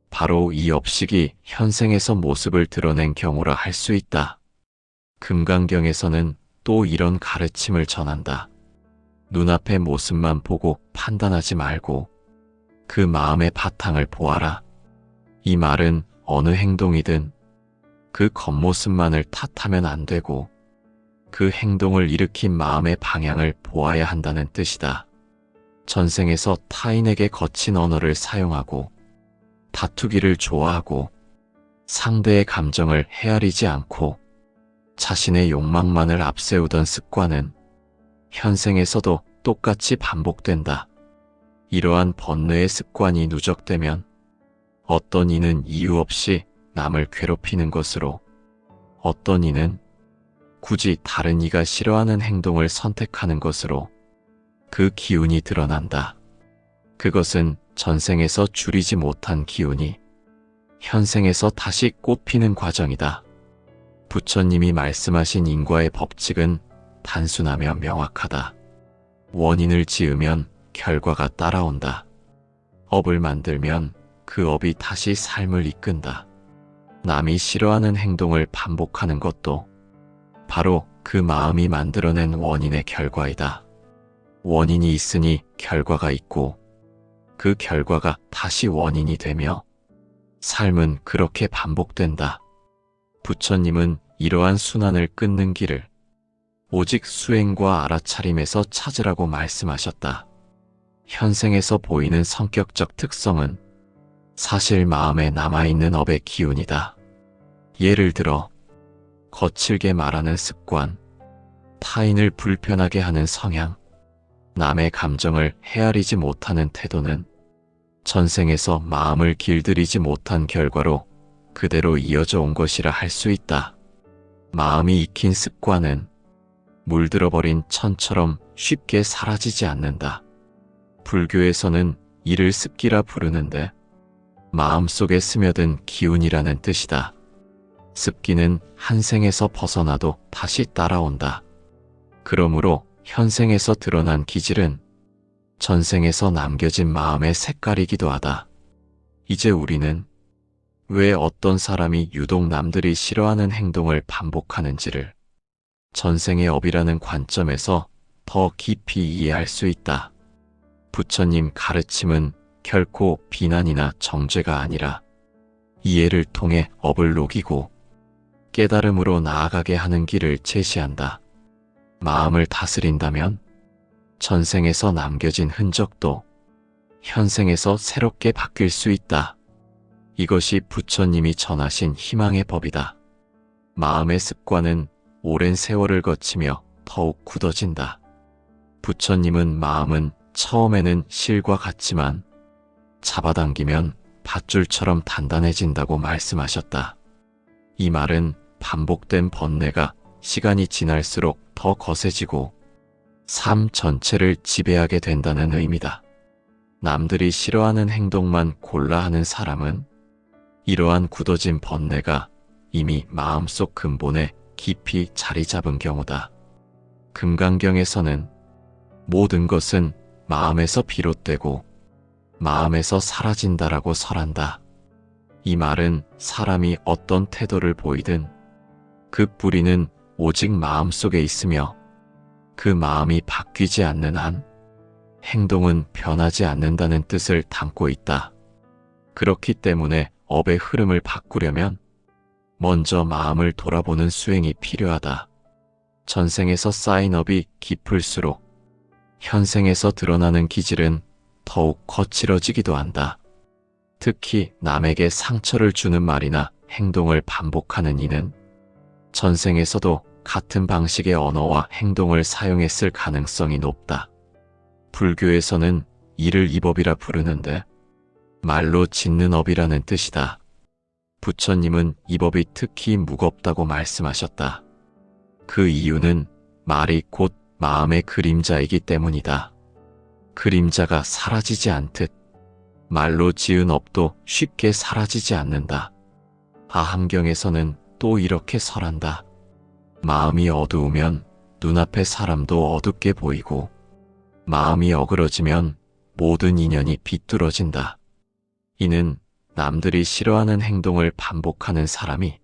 바로 이 업식이 현생에서 모습을 드러낸 경우라 할 수 있다. 금강경에서는 또 이런 가르침을 전한다. 눈앞의 모습만 보고 판단하지 말고 그 마음의 바탕을 보아라. 이 말은 어느 행동이든 그 겉모습만을 탓하면 안 되고 그 행동을 일으킨 마음의 방향을 보아야 한다는 뜻이다. 전생에서 타인에게 거친 언어를 사용하고 다투기를 좋아하고 상대의 감정을 헤아리지 않고 자신의 욕망만을 앞세우던 습관은 현생에서도 똑같이 반복된다. 이러한 번뇌의 습관이 누적되면 어떤 이는 이유 없이 남을 괴롭히는 것으로, 어떤 이는 굳이 다른 이가 싫어하는 행동을 선택하는 것으로 그 기운이 드러난다. 그것은 전생에서 줄이지 못한 기운이 현생에서 다시 꽃피는 과정이다. 부처님이 말씀하신 인과의 법칙은 단순하며 명확하다. 원인을 지으면 결과가 따라온다. 업을 만들면 그 업이 다시 삶을 이끈다. 남이 싫어하는 행동을 반복하는 것도 바로 그 마음이 만들어낸 원인의 결과이다. 원인이 있으니 결과가 있고 그 결과가 다시 원인이 되며 삶은 그렇게 반복된다. 부처님은 이러한 순환을 끊는 길을 오직 수행과 알아차림에서 찾으라고 말씀하셨다. 현생에서 보이는 성격적 특성은 사실 마음에 남아있는 업의 기운이다. 예를 들어 거칠게 말하는 습관, 타인을 불편하게 하는 성향, 남의 감정을 헤아리지 못하는 태도는 전생에서 마음을 길들이지 못한 결과로 그대로 이어져 온 것이라 할 수 있다. 마음이 익힌 습관은 물들어버린 천처럼 쉽게 사라지지 않는다. 불교에서는 이를 습기라 부르는데 마음속에 스며든 기운이라는 뜻이다. 습기는 한 생에서 벗어나도 다시 따라온다. 그러므로 현생에서 드러난 기질은 전생에서 남겨진 마음의 색깔이기도 하다. 이제 우리는 왜 어떤 사람이 유독 남들이 싫어하는 행동을 반복하는지를 전생의 업이라는 관점에서 더 깊이 이해할 수 있다. 부처님 가르침은 결코 비난이나 정죄가 아니라 이해를 통해 업을 녹이고 깨달음으로 나아가게 하는 길을 제시한다. 마음을 다스린다면 전생에서 남겨진 흔적도 현생에서 새롭게 바뀔 수 있다. 이것이 부처님이 전하신 희망의 법이다. 마음의 습관은 오랜 세월을 거치며 더욱 굳어진다. 부처님은 마음은 처음에는 실과 같지만 잡아당기면 밧줄처럼 단단해진다고 말씀하셨다. 이 말은 반복된 번뇌가 시간이 지날수록 더 거세지고 삶 전체를 지배하게 된다는 의미다. 남들이 싫어하는 행동만 골라 하는 사람은 이러한 굳어진 번뇌가 이미 마음속 근본에 깊이 자리 잡은 경우다. 금강경에서는 모든 것은 마음에서 비롯되고 마음에서 사라진다라고 설한다. 이 말은 사람이 어떤 태도를 보이든 그 뿌리는 오직 마음속에 있으며 그 마음이 바뀌지 않는 한 행동은 변하지 않는다는 뜻을 담고 있다. 그렇기 때문에 업의 흐름을 바꾸려면 먼저 마음을 돌아보는 수행이 필요하다. 전생에서 쌓인 업이 깊을수록 현생에서 드러나는 기질은 더욱 거칠어지기도 한다. 특히 남에게 상처를 주는 말이나 행동을 반복하는 이는 전생에서도 같은 방식의 언어와 행동을 사용했을 가능성이 높다. 불교에서는 이를 이법이라 부르는데 말로 짓는 업이라는 뜻이다. 부처님은 이 법이 특히 무겁다고 말씀하셨다. 그 이유는 말이 곧 마음의 그림자이기 때문이다. 그림자가 사라지지 않듯 말로 지은 업도 쉽게 사라지지 않는다. 아함경에서는 또 이렇게 설한다. 마음이 어두우면 눈앞의 사람도 어둡게 보이고, 마음이 어그러지면 모든 인연이 비뚤어진다. 이는 남들이 싫어하는 행동을 반복하는 사람이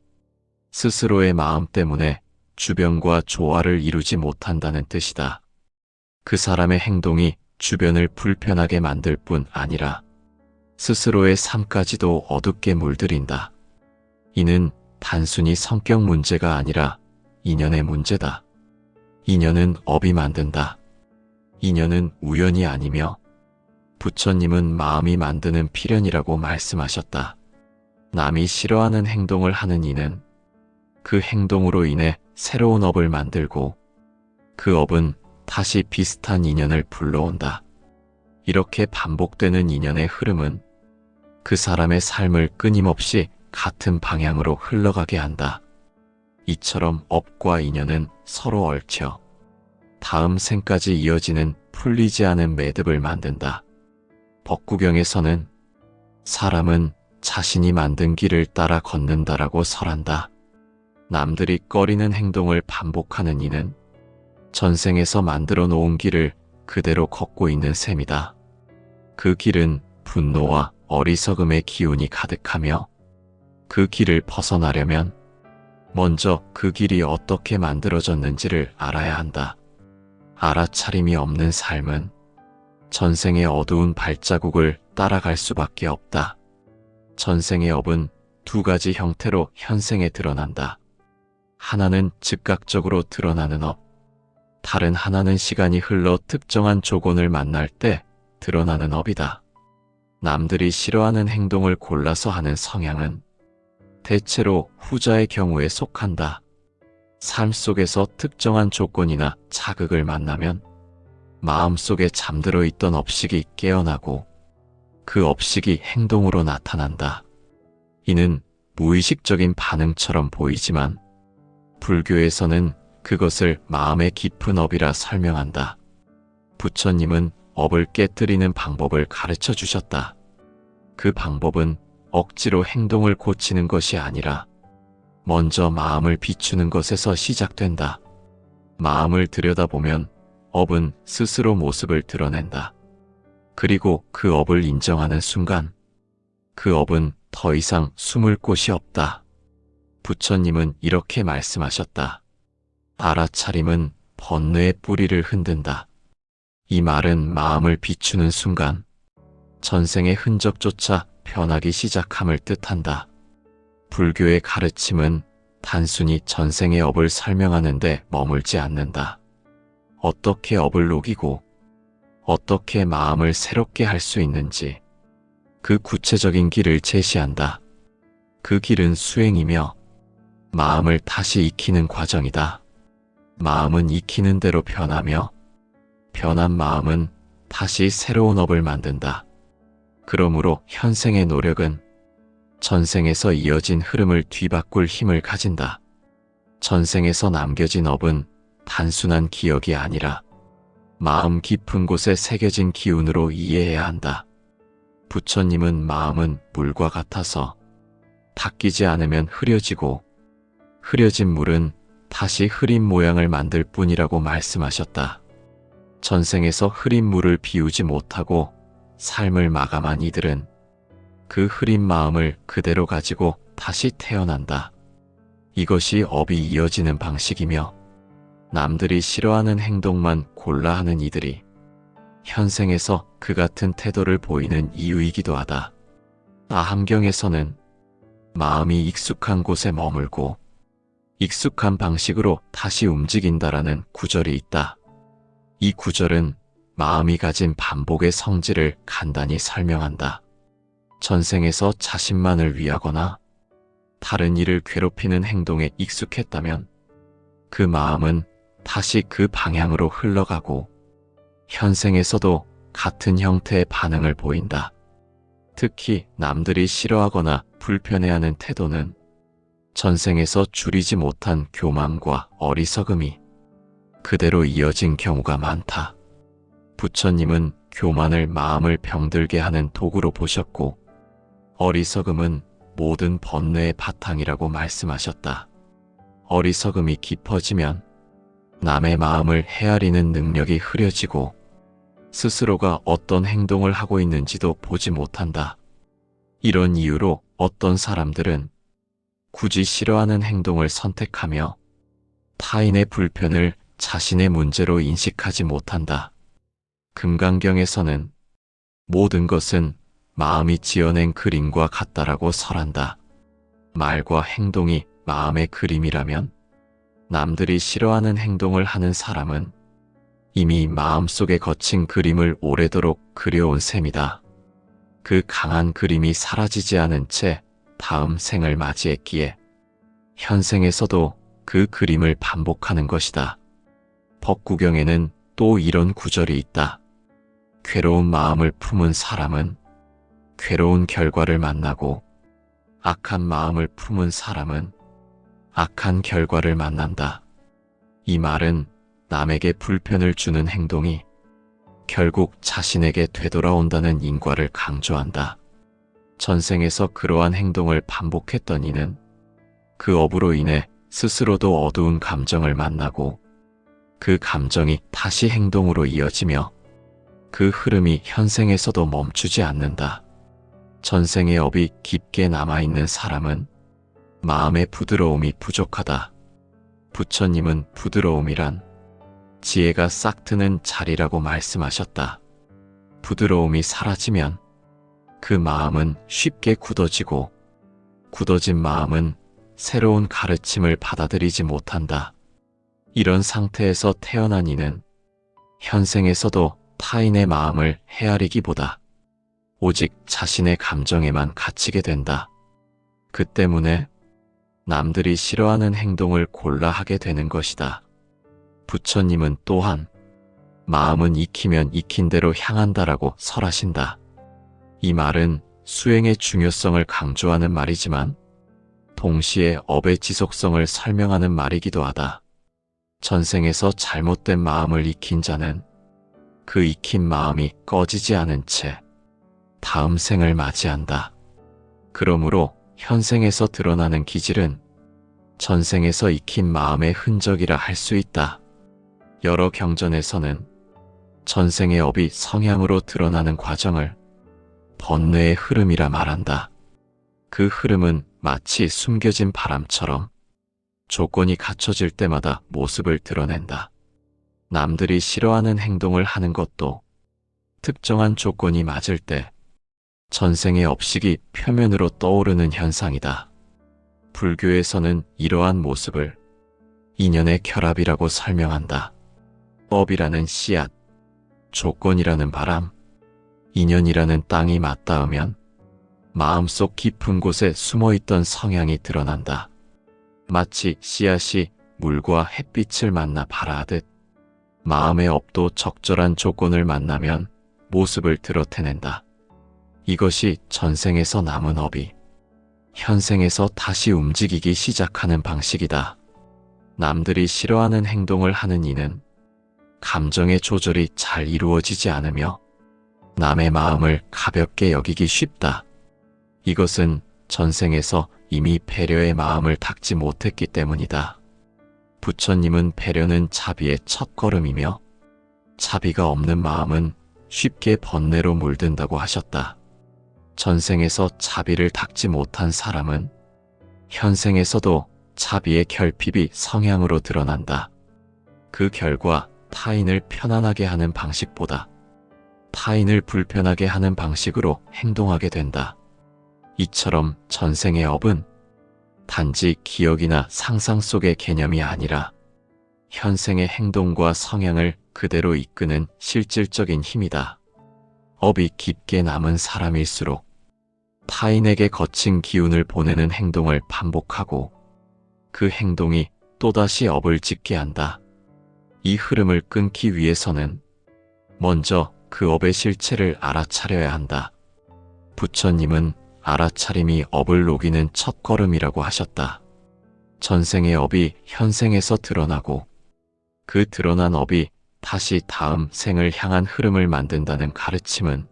스스로의 마음 때문에 주변과 조화를 이루지 못한다는 뜻이다. 그 사람의 행동이 주변을 불편하게 만들 뿐 아니라 스스로의 삶까지도 어둡게 물들인다. 이는 단순히 성격 문제가 아니라 인연의 문제다. 인연은 업이 만든다. 인연은 우연이 아니며 부처님은 마음이 만드는 필연이라고 말씀하셨다. 남이 싫어하는 행동을 하는 이는 그 행동으로 인해 새로운 업을 만들고 그 업은 다시 비슷한 인연을 불러온다. 이렇게 반복되는 인연의 흐름은 그 사람의 삶을 끊임없이 같은 방향으로 흘러가게 한다. 이처럼 업과 인연은 서로 얽혀 다음 생까지 이어지는 풀리지 않은 매듭을 만든다. 법구경에서는 사람은 자신이 만든 길을 따라 걷는다라고 설한다. 남들이 꺼리는 행동을 반복하는 이는 전생에서 만들어 놓은 길을 그대로 걷고 있는 셈이다. 그 길은 분노와 어리석음의 기운이 가득하며 그 길을 벗어나려면 먼저 그 길이 어떻게 만들어졌는지를 알아야 한다. 알아차림이 없는 삶은 전생의 어두운 발자국을 따라갈 수밖에 없다. 전생의 업은 두 가지 형태로 현생에 드러난다. 하나는 즉각적으로 드러나는 업, 다른 하나는 시간이 흘러 특정한 조건을 만날 때 드러나는 업이다. 남들이 싫어하는 행동을 골라서 하는 성향은 대체로 후자의 경우에 속한다. 삶 속에서 특정한 조건이나 자극을 만나면 마음속에 잠들어 있던 업식이 깨어나고 그 업식이 행동으로 나타난다. 이는 무의식적인 반응처럼 보이지만 불교에서는 그것을 마음의 깊은 업이라 설명한다. 부처님은 업을 깨뜨리는 방법을 가르쳐 주셨다. 그 방법은 억지로 행동을 고치는 것이 아니라 먼저 마음을 비추는 것에서 시작된다. 마음을 들여다보면 업은 스스로 모습을 드러낸다. 그리고 그 업을 인정하는 순간 그 업은 더 이상 숨을 곳이 없다. 부처님은 이렇게 말씀하셨다. 알아차림은 번뇌의 뿌리를 흔든다. 이 말은 마음을 비추는 순간 전생의 흔적조차 변하기 시작함을 뜻한다. 불교의 가르침은 단순히 전생의 업을 설명하는 데 머물지 않는다. 어떻게 업을 녹이고 어떻게 마음을 새롭게 할 수 있는지 그 구체적인 길을 제시한다. 그 길은 수행이며 마음을 다시 익히는 과정이다. 마음은 익히는 대로 변하며 변한 마음은 다시 새로운 업을 만든다. 그러므로 현생의 노력은 전생에서 이어진 흐름을 뒤바꿀 힘을 가진다. 전생에서 남겨진 업은 단순한 기억이 아니라 마음 깊은 곳에 새겨진 기운으로 이해해야 한다. 부처님은 마음은 물과 같아서 닦이지 않으면 흐려지고 흐려진 물은 다시 흐린 모양을 만들 뿐이라고 말씀하셨다. 전생에서 흐린 물을 비우지 못하고 삶을 마감한 이들은 그 흐린 마음을 그대로 가지고 다시 태어난다. 이것이 업이 이어지는 방식이며 남들이 싫어하는 행동만 골라 하는 이들이 현생에서 그 같은 태도를 보이는 이유이기도 하다. 아함경에서는 마음이 익숙한 곳에 머물고 익숙한 방식으로 다시 움직인다라는 구절이 있다. 이 구절은 마음이 가진 반복의 성질을 간단히 설명한다. 전생에서 자신만을 위하거나 다른 이를 괴롭히는 행동에 익숙했다면 그 마음은 다시 그 방향으로 흘러가고 현생에서도 같은 형태의 반응을 보인다. 특히 남들이 싫어하거나 불편해하는 태도는 전생에서 줄이지 못한 교만과 어리석음이 그대로 이어진 경우가 많다. 부처님은 교만을 마음을 병들게 하는 도구로 보셨고, 어리석음은 모든 번뇌의 바탕이라고 말씀하셨다. 어리석음이 깊어지면 남의 마음을 헤아리는 능력이 흐려지고 스스로가 어떤 행동을 하고 있는지도 보지 못한다. 이런 이유로 어떤 사람들은 굳이 싫어하는 행동을 선택하며 타인의 불편을 자신의 문제로 인식하지 못한다. 금강경에서는 모든 것은 마음이 지어낸 그림과 같다라고 설한다. 말과 행동이 마음의 그림이라면 남들이 싫어하는 행동을 하는 사람은 이미 마음속에 거친 그림을 오래도록 그려온 셈이다. 그 강한 그림이 사라지지 않은 채 다음 생을 맞이했기에 현생에서도 그 그림을 반복하는 것이다. 법구경에는 또 이런 구절이 있다. 괴로운 마음을 품은 사람은 괴로운 결과를 만나고 악한 마음을 품은 사람은 악한 결과를 만난다. 이 말은 남에게 불편을 주는 행동이 결국 자신에게 되돌아온다는 인과를 강조한다. 전생에서 그러한 행동을 반복했던 이는 그 업으로 인해 스스로도 어두운 감정을 만나고 그 감정이 다시 행동으로 이어지며 그 흐름이 현생에서도 멈추지 않는다. 전생의 업이 깊게 남아있는 사람은 마음의 부드러움이 부족하다. 부처님은 부드러움이란 지혜가 싹트는 자리라고 말씀하셨다. 부드러움이 사라지면 그 마음은 쉽게 굳어지고 굳어진 마음은 새로운 가르침을 받아들이지 못한다. 이런 상태에서 태어난 이는 현생에서도 타인의 마음을 헤아리기보다 오직 자신의 감정에만 갇히게 된다. 그 때문에 남들이 싫어하는 행동을 골라 하게 되는 것이다. 부처님은 또한 마음은 익히면 익힌 대로 향한다라고 설하신다. 이 말은 수행의 중요성을 강조하는 말이지만 동시에 업의 지속성을 설명하는 말이기도 하다. 전생에서 잘못된 마음을 익힌 자는 그 익힌 마음이 꺼지지 않은 채 다음 생을 맞이한다. 그러므로 현생에서 드러나는 기질은 전생에서 익힌 마음의 흔적이라 할 수 있다. 여러 경전에서는 전생의 업이 성향으로 드러나는 과정을 번뇌의 흐름이라 말한다. 그 흐름은 마치 숨겨진 바람처럼 조건이 갖춰질 때마다 모습을 드러낸다. 남들이 싫어하는 행동을 하는 것도 특정한 조건이 맞을 때 전생의 업식이 표면으로 떠오르는 현상이다. 불교에서는 이러한 모습을 인연의 결합이라고 설명한다. 업이라는 씨앗, 조건이라는 바람, 인연이라는 땅이 맞닿으면 마음속 깊은 곳에 숨어있던 성향이 드러난다. 마치 씨앗이 물과 햇빛을 만나 발아하듯 마음의 업도 적절한 조건을 만나면 모습을 드러내낸다. 이것이 전생에서 남은 업이 현생에서 다시 움직이기 시작하는 방식이다. 남들이 싫어하는 행동을 하는 이는 감정의 조절이 잘 이루어지지 않으며 남의 마음을 가볍게 여기기 쉽다. 이것은 전생에서 이미 배려의 마음을 닦지 못했기 때문이다. 부처님은 배려는 자비의 첫걸음이며 자비가 없는 마음은 쉽게 번뇌로 물든다고 하셨다. 전생에서 자비를 닦지 못한 사람은 현생에서도 자비의 결핍이 성향으로 드러난다. 그 결과 타인을 편안하게 하는 방식보다 타인을 불편하게 하는 방식으로 행동하게 된다. 이처럼 전생의 업은 단지 기억이나 상상 속의 개념이 아니라 현생의 행동과 성향을 그대로 이끄는 실질적인 힘이다. 업이 깊게 남은 사람일수록 타인에게 거친 기운을 보내는 행동을 반복하고 그 행동이 또다시 업을 짓게 한다. 이 흐름을 끊기 위해서는 먼저 그 업의 실체를 알아차려야 한다. 부처님은 알아차림이 업을 녹이는 첫걸음이라고 하셨다. 전생의 업이 현생에서 드러나고 그 드러난 업이 다시 다음 생을 향한 흐름을 만든다는 가르침은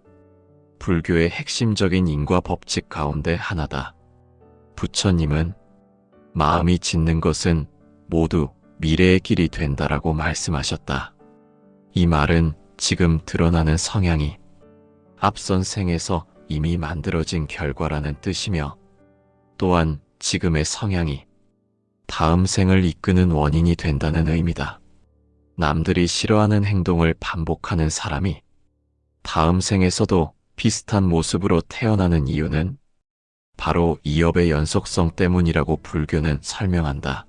불교의 핵심적인 인과 법칙 가운데 하나다. 부처님은 마음이 짓는 것은 모두 미래의 길이 된다라고 말씀하셨다. 이 말은 지금 드러나는 성향이 앞선 생에서 이미 만들어진 결과라는 뜻이며, 또한 지금의 성향이 다음 생을 이끄는 원인이 된다는 의미다. 남들이 싫어하는 행동을 반복하는 사람이 다음 생에서도 비슷한 모습으로 태어나는 이유는 바로 이 업의 연속성 때문이라고 불교는 설명한다.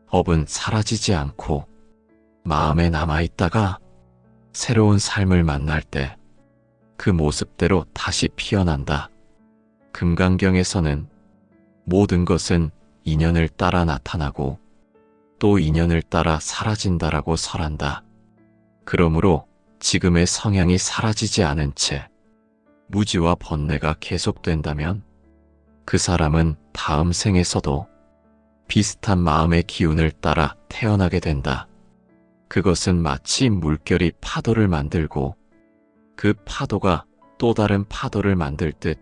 업은 사라지지 않고 마음에 남아있다가 새로운 삶을 만날 때 그 모습대로 다시 피어난다. 금강경에서는 모든 것은 인연을 따라 나타나고 또 인연을 따라 사라진다라고 설한다. 그러므로 지금의 성향이 사라지지 않은 채 무지와 번뇌가 계속된다면 그 사람은 다음 생에서도 비슷한 마음의 기운을 따라 태어나게 된다. 그것은 마치 물결이 파도를 만들고 그 파도가 또 다른 파도를 만들 듯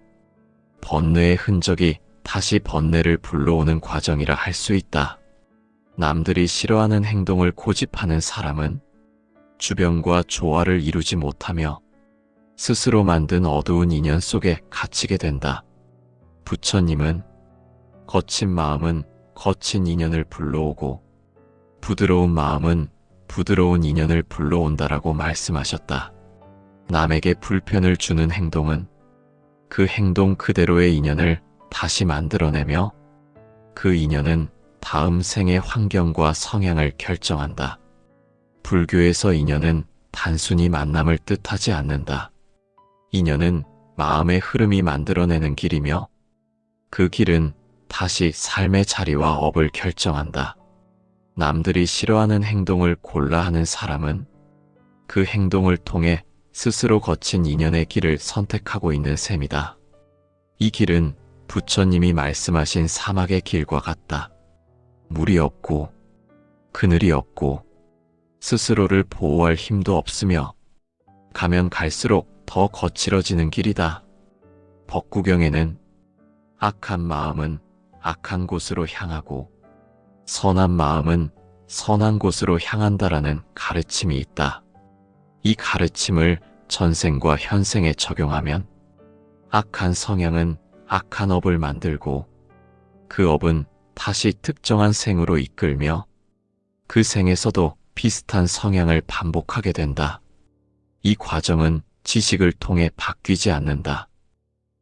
번뇌의 흔적이 다시 번뇌를 불러오는 과정이라 할 수 있다. 남들이 싫어하는 행동을 고집하는 사람은 주변과 조화를 이루지 못하며 스스로 만든 어두운 인연 속에 갇히게 된다. 부처님은 거친 마음은 거친 인연을 불러오고 부드러운 마음은 부드러운 인연을 불러온다라고 말씀하셨다. 남에게 불편을 주는 행동은 그 행동 그대로의 인연을 다시 만들어내며 그 인연은 다음 생의 환경과 성향을 결정한다. 불교에서 인연은 단순히 만남을 뜻하지 않는다. 인연은 마음의 흐름이 만들어내는 길이며 그 길은 다시 삶의 자리와 업을 결정한다. 남들이 싫어하는 행동을 골라 하는 사람은 그 행동을 통해 스스로 거친 인연의 길을 선택하고 있는 셈이다. 이 길은 부처님이 말씀하신 사막의 길과 같다. 물이 없고 그늘이 없고 스스로를 보호할 힘도 없으며 가면 갈수록 더 거칠어지는 길이다. 법구경에는 악한 마음은 악한 곳으로 향하고 선한 마음은 선한 곳으로 향한다라는 가르침이 있다. 이 가르침을 전생과 현생에 적용하면 악한 성향은 악한 업을 만들고 그 업은 다시 특정한 생으로 이끌며 그 생에서도 비슷한 성향을 반복하게 된다. 이 과정은 지식을 통해 바뀌지 않는다.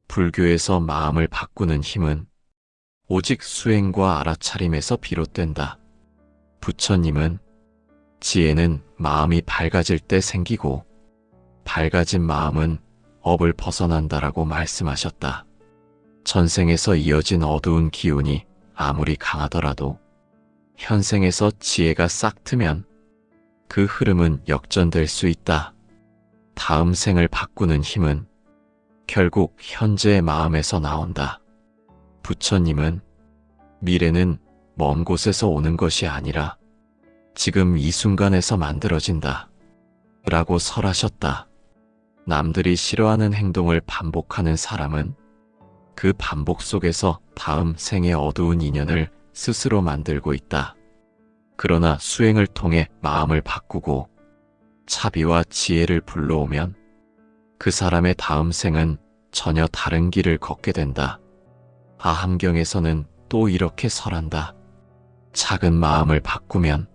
불교에서 마음을 바꾸는 힘은 오직 수행과 알아차림에서 비롯된다. 부처님은 지혜는 마음이 밝아질 때 생기고 밝아진 마음은 업을 벗어난다라고 말씀하셨다. 전생에서 이어진 어두운 기운이 아무리 강하더라도 현생에서 지혜가 싹 트면 그 흐름은 역전될 수 있다. 다음 생을 바꾸는 힘은 결국 현재의 마음에서 나온다. 부처님은 미래는 먼 곳에서 오는 것이 아니라 지금 이 순간에서 만들어진다 라고 설하셨다. 남들이 싫어하는 행동을 반복하는 사람은 그 반복 속에서 다음 생의 어두운 인연을 스스로 만들고 있다. 그러나 수행을 통해 마음을 바꾸고 차비와 지혜를 불러오면 그 사람의 다음 생은 전혀 다른 길을 걷게 된다. 아함경에서는 또 이렇게 설한다. 작은 마음을 바꾸면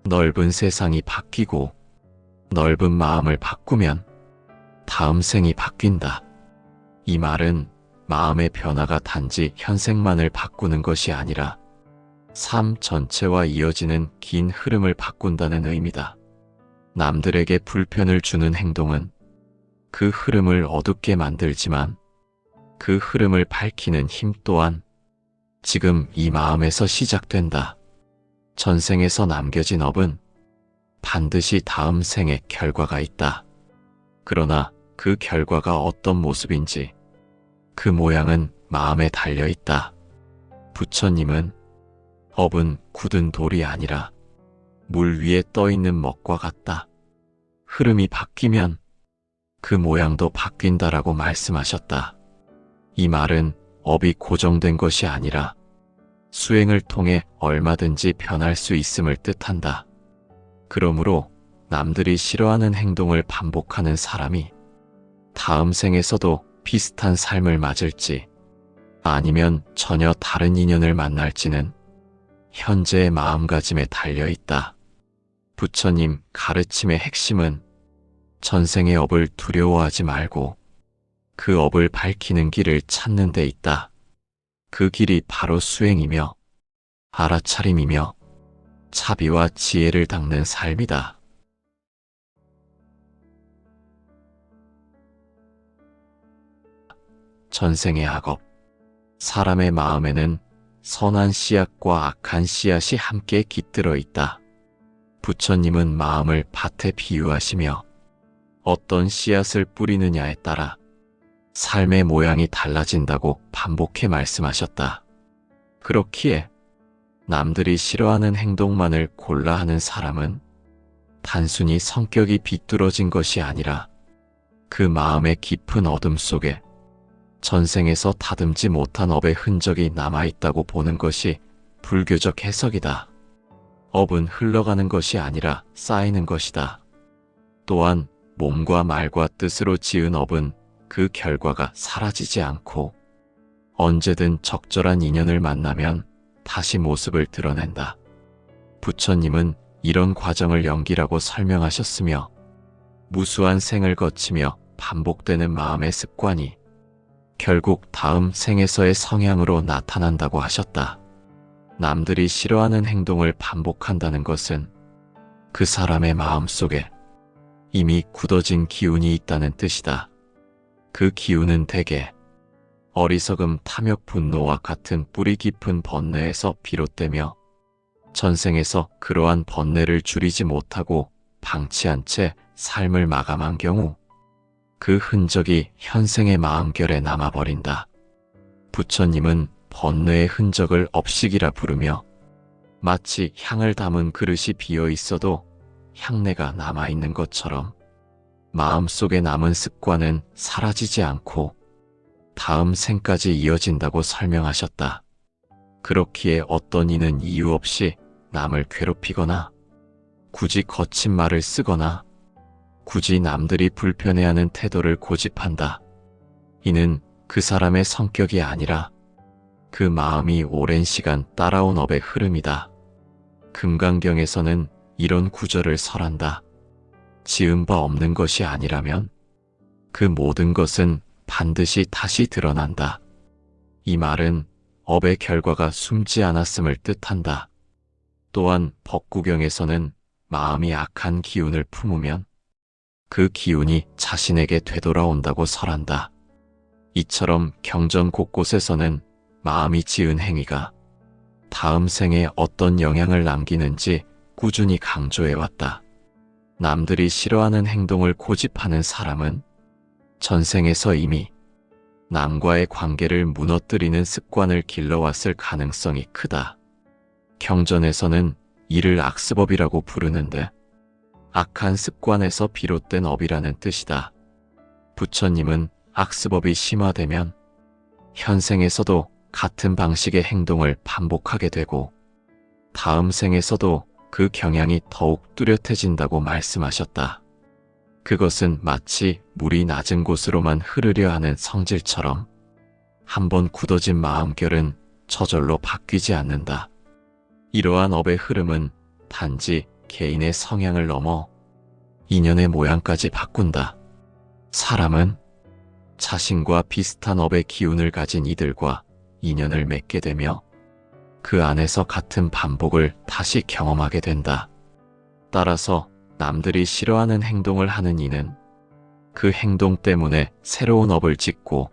넓은 세상이 바뀌고 넓은 마음을 바꾸면 다음 생이 바뀐다. 이 말은 마음의 변화가 단지 현생만을 바꾸는 것이 아니라 삶 전체와 이어지는 긴 흐름을 바꾼다는 의미다. 남들에게 불편을 주는 행동은 그 흐름을 어둡게 만들지만 그 흐름을 밝히는 힘 또한 지금 이 마음에서 시작된다. 전생에서 남겨진 업은 반드시 다음 생에 결과가 있다. 그러나 그 결과가 어떤 모습인지 그 모양은 마음에 달려 있다. 부처님은 업은 굳은 돌이 아니라 물 위에 떠 있는 먹과 같다. 흐름이 바뀌면 그 모양도 바뀐다라고 말씀하셨다. 이 말은 업이 고정된 것이 아니라 수행을 통해 얼마든지 변할 수 있음을 뜻한다. 그러므로 남들이 싫어하는 행동을 반복하는 사람이 다음 생에서도 비슷한 삶을 맞을지 아니면 전혀 다른 인연을 만날지는 현재의 마음가짐에 달려 있다. 부처님 가르침의 핵심은 전생의 업을 두려워하지 말고 그 업을 밝히는 길을 찾는 데 있다. 그 길이 바로 수행이며 알아차림이며 자비와 지혜를 닦는 삶이다. 전생의 악업. 사람의 마음에는 선한 씨앗과 악한 씨앗이 함께 깃들어 있다. 부처님은 마음을 밭에 비유하시며 어떤 씨앗을 뿌리느냐에 따라 삶의 모양이 달라진다고 반복해 말씀하셨다. 그렇기에 남들이 싫어하는 행동만을 골라 하는 사람은 단순히 성격이 비뚤어진 것이 아니라 그 마음의 깊은 어둠 속에 전생에서 다듬지 못한 업의 흔적이 남아있다고 보는 것이 불교적 해석이다. 업은 흘러가는 것이 아니라 쌓이는 것이다. 또한 몸과 말과 뜻으로 지은 업은 그 결과가 사라지지 않고 언제든 적절한 인연을 만나면 다시 모습을 드러낸다. 부처님은 이런 과정을 연기라고 설명하셨으며 무수한 생을 거치며 반복되는 마음의 습관이 결국 다음 생에서의 성향으로 나타난다고 하셨다. 남들이 싫어하는 행동을 반복한다는 것은 그 사람의 마음 속에 이미 굳어진 기운이 있다는 뜻이다. 그 기운은 대개 어리석음, 탐욕, 분노와 같은 뿌리 깊은 번뇌에서 비롯되며 전생에서 그러한 번뇌를 줄이지 못하고 방치한 채 삶을 마감한 경우 그 흔적이 현생의 마음결에 남아버린다. 부처님은 번뇌의 흔적을 업식이라 부르며 마치 향을 담은 그릇이 비어 있어도 향내가 남아있는 것처럼 마음속에 남은 습관은 사라지지 않고 다음 생까지 이어진다고 설명하셨다. 그렇기에 어떤 이는 이유 없이 남을 괴롭히거나 굳이 거친 말을 쓰거나 굳이 남들이 불편해하는 태도를 고집한다. 이는 그 사람의 성격이 아니라 그 마음이 오랜 시간 따라온 업의 흐름이다. 금강경에서는 이런 구절을 설한다. 지은 바 없는 것이 아니라면 그 모든 것은 반드시 다시 드러난다. 이 말은 업의 결과가 숨지 않았음을 뜻한다. 또한 법구경에서는 마음이 악한 기운을 품으면 그 기운이 자신에게 되돌아온다고 설한다. 이처럼 경전 곳곳에서는 마음이 지은 행위가 다음 생에 어떤 영향을 남기는지 꾸준히 강조해왔다. 남들이 싫어하는 행동을 고집하는 사람은 전생에서 이미 남과의 관계를 무너뜨리는 습관을 길러왔을 가능성이 크다. 경전에서는 이를 악습업이라고 부르는데 악한 습관에서 비롯된 업이라는 뜻이다. 부처님은 악습업이 심화되면 현생에서도 같은 방식의 행동을 반복하게 되고 다음 생에서도 그 경향이 더욱 뚜렷해진다고 말씀하셨다. 그것은 마치 물이 낮은 곳으로만 흐르려 하는 성질처럼 한번 굳어진 마음결은 저절로 바뀌지 않는다. 이러한 업의 흐름은 단지 개인의 성향을 넘어 인연의 모양까지 바꾼다. 사람은 자신과 비슷한 업의 기운을 가진 이들과 인연을 맺게 되며 그 안에서 같은 반복을 다시 경험하게 된다. 따라서 남들이 싫어하는 행동을 하는 이는 그 행동 때문에 새로운 업을 짓고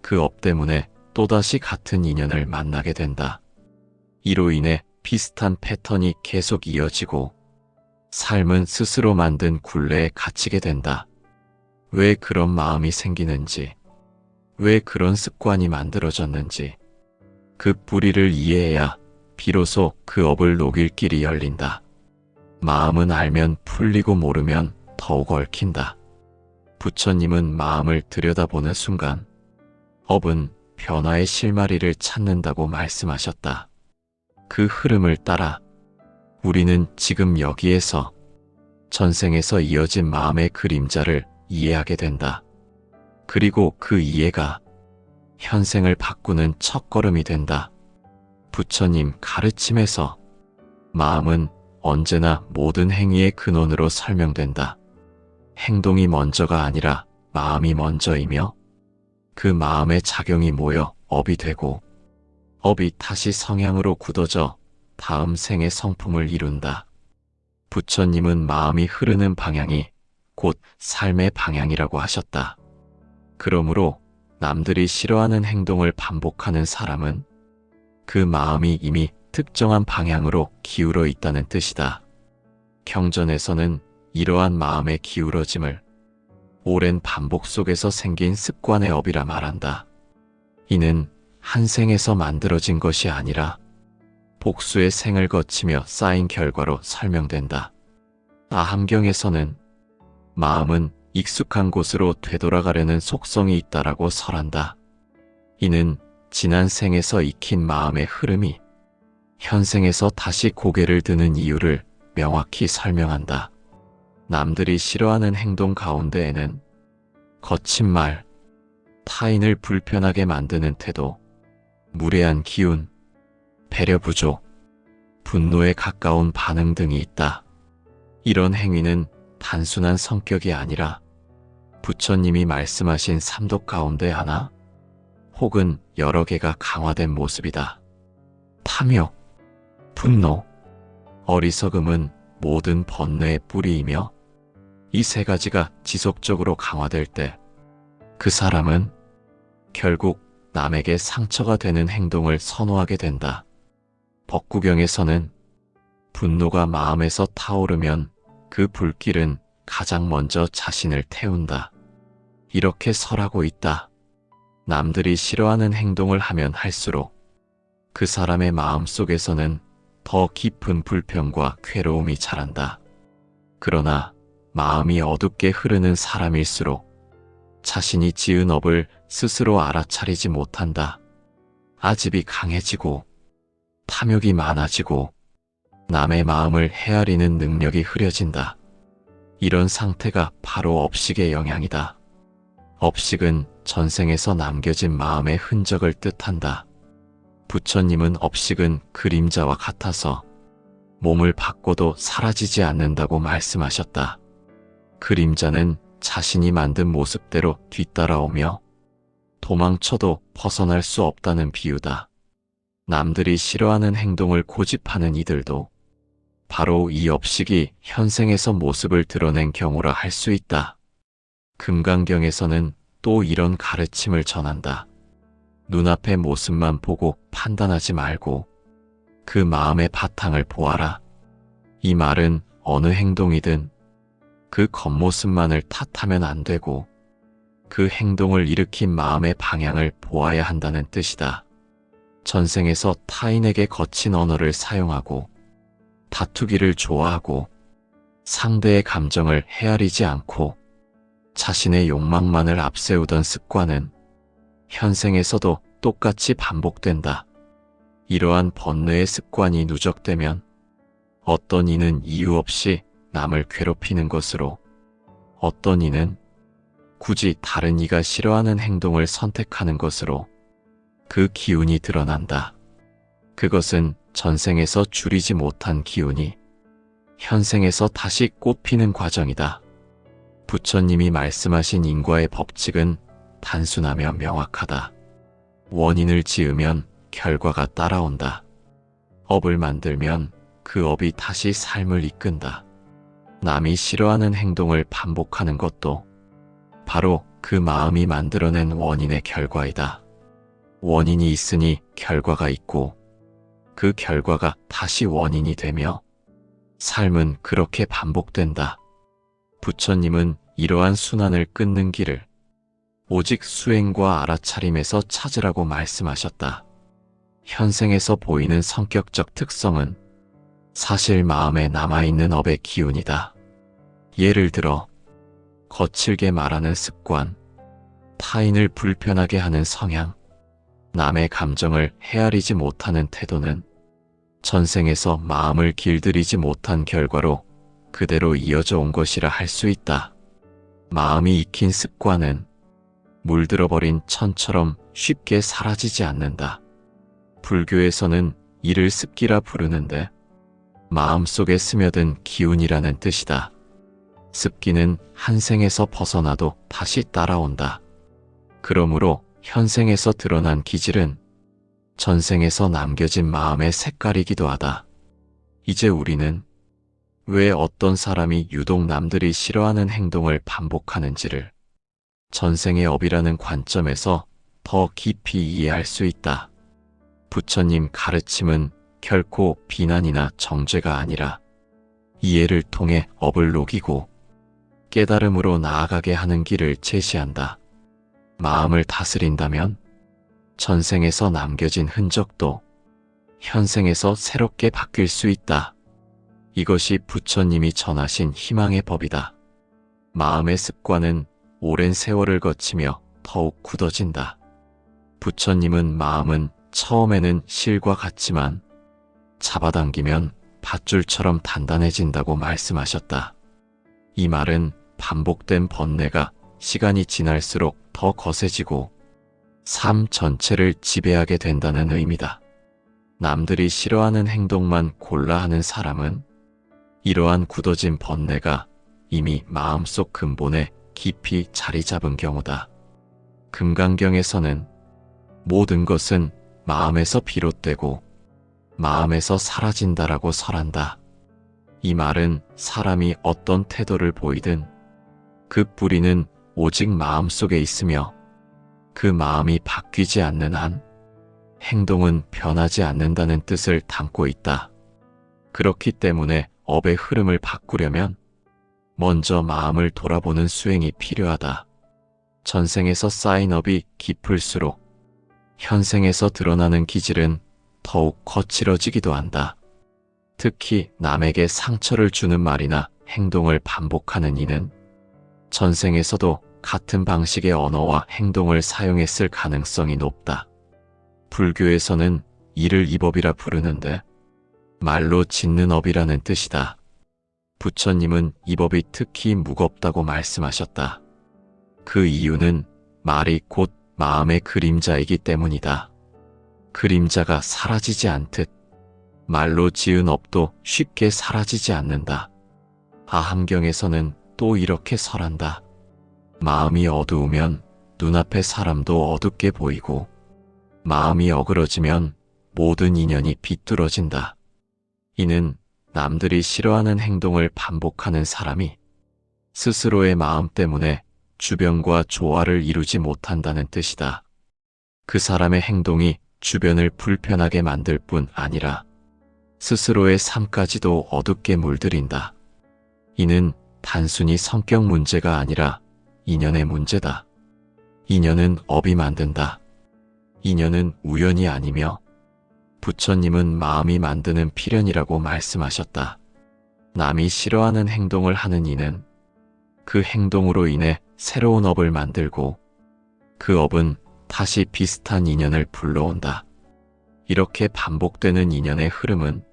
그 업 때문에 또다시 같은 인연을 만나게 된다. 이로 인해 비슷한 패턴이 계속 이어지고 삶은 스스로 만든 굴레에 갇히게 된다. 왜 그런 마음이 생기는지, 왜 그런 습관이 만들어졌는지 그 뿌리를 이해해야 비로소 그 업을 녹일 길이 열린다. 마음은 알면 풀리고 모르면 더욱 얽힌다. 부처님은 마음을 들여다보는 순간 업은 변화의 실마리를 찾는다고 말씀하셨다. 그 흐름을 따라 우리는 지금 여기에서 전생에서 이어진 마음의 그림자를 이해하게 된다. 그리고 그 이해가 현생을 바꾸는 첫걸음이 된다. 부처님 가르침에서 마음은 언제나 모든 행위의 근원으로 설명된다. 행동이 먼저가 아니라 마음이 먼저이며 그 마음의 작용이 모여 업이 되고 업이 다시 성향으로 굳어져 다음 생의 성품을 이룬다. 부처님은 마음이 흐르는 방향이 곧 삶의 방향이라고 하셨다. 그러므로 남들이 싫어하는 행동을 반복하는 사람은 그 마음이 이미 특정한 방향으로 기울어 있다는 뜻이다. 경전에서는 이러한 마음의 기울어짐을 오랜 반복 속에서 생긴 습관의 업이라 말한다. 이는 한 생에서 만들어진 것이 아니라 복수의 생을 거치며 쌓인 결과로 설명된다. 아함경에서는 마음은 익숙한 곳으로 되돌아가려는 속성이 있다라고 설한다. 이는 지난 생에서 익힌 마음의 흐름이 현생에서 다시 고개를 드는 이유를 명확히 설명한다. 남들이 싫어하는 행동 가운데에는 거친 말, 타인을 불편하게 만드는 태도, 무례한 기운, 배려 부족, 분노에 가까운 반응 등이 있다. 이런 행위는 단순한 성격이 아니라 부처님이 말씀하신 삼독 가운데 하나 혹은 여러 개가 강화된 모습이다. 탐욕, 분노, 어리석음은 모든 번뇌의 뿌리이며 이 세 가지가 지속적으로 강화될 때 그 사람은 결국 남에게 상처가 되는 행동을 선호하게 된다. 법구경에서는 분노가 마음에서 타오르면 그 불길은 가장 먼저 자신을 태운다. 이렇게 설하고 있다. 남들이 싫어하는 행동을 하면 할수록 그 사람의 마음 속에서는 더 깊은 불평과 괴로움이 자란다. 그러나 마음이 어둡게 흐르는 사람일수록 자신이 지은 업을 스스로 알아차리지 못한다. 아집이 강해지고 탐욕이 많아지고 남의 마음을 헤아리는 능력이 흐려진다. 이런 상태가 바로 업식의 영향이다. 업식은 전생에서 남겨진 마음의 흔적을 뜻한다. 부처님은 업식은 그림자와 같아서 몸을 바꿔도 사라지지 않는다고 말씀하셨다. 그림자는 자신이 만든 모습대로 뒤따라오며 도망쳐도 벗어날 수 없다는 비유다. 남들이 싫어하는 행동을 고집하는 이들도 바로 이 업식이 현생에서 모습을 드러낸 경우라 할 수 있다. 금강경에서는 또 이런 가르침을 전한다. 눈앞의 모습만 보고 판단하지 말고 그 마음의 바탕을 보아라. 이 말은 어느 행동이든 그 겉모습만을 탓하면 안 되고 그 행동을 일으킨 마음의 방향을 보아야 한다는 뜻이다. 전생에서 타인에게 거친 언어를 사용하고 다투기를 좋아하고 상대의 감정을 헤아리지 않고 자신의 욕망만을 앞세우던 습관은 현생에서도 똑같이 반복된다. 이러한 번뇌의 습관이 누적되면 어떤 이는 이유 없이 남을 괴롭히는 것으로 어떤 이는 굳이 다른 이가 싫어하는 행동을 선택하는 것으로 그 기운이 드러난다. 그것은 전생에서 줄이지 못한 기운이 현생에서 다시 꽃피는 과정이다. 부처님이 말씀하신 인과의 법칙은 단순하며 명확하다. 원인을 지으면 결과가 따라온다. 업을 만들면 그 업이 다시 삶을 이끈다. 남이 싫어하는 행동을 반복하는 것도 바로 그 마음이 만들어낸 원인의 결과이다. 원인이 있으니 결과가 있고 그 결과가 다시 원인이 되며 삶은 그렇게 반복된다. 부처님은 이러한 순환을 끊는 길을 오직 수행과 알아차림에서 찾으라고 말씀하셨다. 현생에서 보이는 성격적 특성은 사실 마음에 남아있는 업의 기운이다. 예를 들어 거칠게 말하는 습관, 타인을 불편하게 하는 성향, 남의 감정을 헤아리지 못하는 태도는 전생에서 마음을 길들이지 못한 결과로 그대로 이어져 온 것이라 할 수 있다. 마음이 익힌 습관은 물들어버린 천처럼 쉽게 사라지지 않는다. 불교에서는 이를 습기라 부르는데 마음속에 스며든 기운이라는 뜻이다. 습기는 한 생에서 벗어나도 다시 따라온다. 그러므로 현생에서 드러난 기질은 전생에서 남겨진 마음의 색깔이기도 하다. 이제 우리는 왜 어떤 사람이 유독 남들이 싫어하는 행동을 반복하는지를 전생의 업이라는 관점에서 더 깊이 이해할 수 있다. 부처님 가르침은 결코 비난이나 정죄가 아니라 이해를 통해 업을 녹이고 깨달음으로 나아가게 하는 길을 제시한다. 마음을 다스린다면 전생에서 남겨진 흔적도 현생에서 새롭게 바뀔 수 있다. 이것이 부처님이 전하신 희망의 법이다. 마음의 습관은 오랜 세월을 거치며 더욱 굳어진다. 부처님은 마음은 처음에는 실과 같지만 잡아당기면 밧줄처럼 단단해진다고 말씀하셨다. 이 말은 반복된 번뇌가 시간이 지날수록 더 거세지고 삶 전체를 지배하게 된다는 의미다. 남들이 싫어하는 행동만 골라 하는 사람은 이러한 굳어진 번뇌가 이미 마음속 근본에 깊이 자리 잡은 경우다. 금강경에서는 모든 것은 마음에서 비롯되고 마음에서 사라진다라고 설한다. 이 말은 사람이 어떤 태도를 보이든 그 뿌리는 오직 마음속에 있으며 그 마음이 바뀌지 않는 한 행동은 변하지 않는다는 뜻을 담고 있다. 그렇기 때문에 업의 흐름을 바꾸려면 먼저 마음을 돌아보는 수행이 필요하다. 전생에서 쌓인 업이 깊을수록 현생에서 드러나는 기질은 더욱 거칠어지기도 한다. 특히 남에게 상처를 주는 말이나 행동을 반복하는 이는 전생에서도 같은 방식의 언어와 행동을 사용했을 가능성이 높다. 불교에서는 이를 이법이라 부르는데 말로 짓는 업이라는 뜻이다. 부처님은 이 법이 특히 무겁다고 말씀하셨다. 그 이유는 말이 곧 마음의 그림자이기 때문이다. 그림자가 사라지지 않듯 말로 지은 업도 쉽게 사라지지 않는다. 아함경에서는 또 이렇게 설한다. 마음이 어두우면 눈앞의 사람도 어둡게 보이고 마음이 어그러지면 모든 인연이 비뚤어진다. 이는 남들이 싫어하는 행동을 반복하는 사람이 스스로의 마음 때문에 주변과 조화를 이루지 못한다는 뜻이다. 그 사람의 행동이 주변을 불편하게 만들 뿐 아니라 스스로의 삶까지도 어둡게 물들인다. 이는 단순히 성격 문제가 아니라 인연의 문제다. 인연은 업이 만든다. 인연은 우연이 아니며 부처님은 마음이 만드는 필연이라고 말씀하셨다. 남이 싫어하는 행동을 하는 이는 그 행동으로 인해 새로운 업을 만들고 그 업은 다시 비슷한 인연을 불러온다. 이렇게 반복되는 인연의 흐름은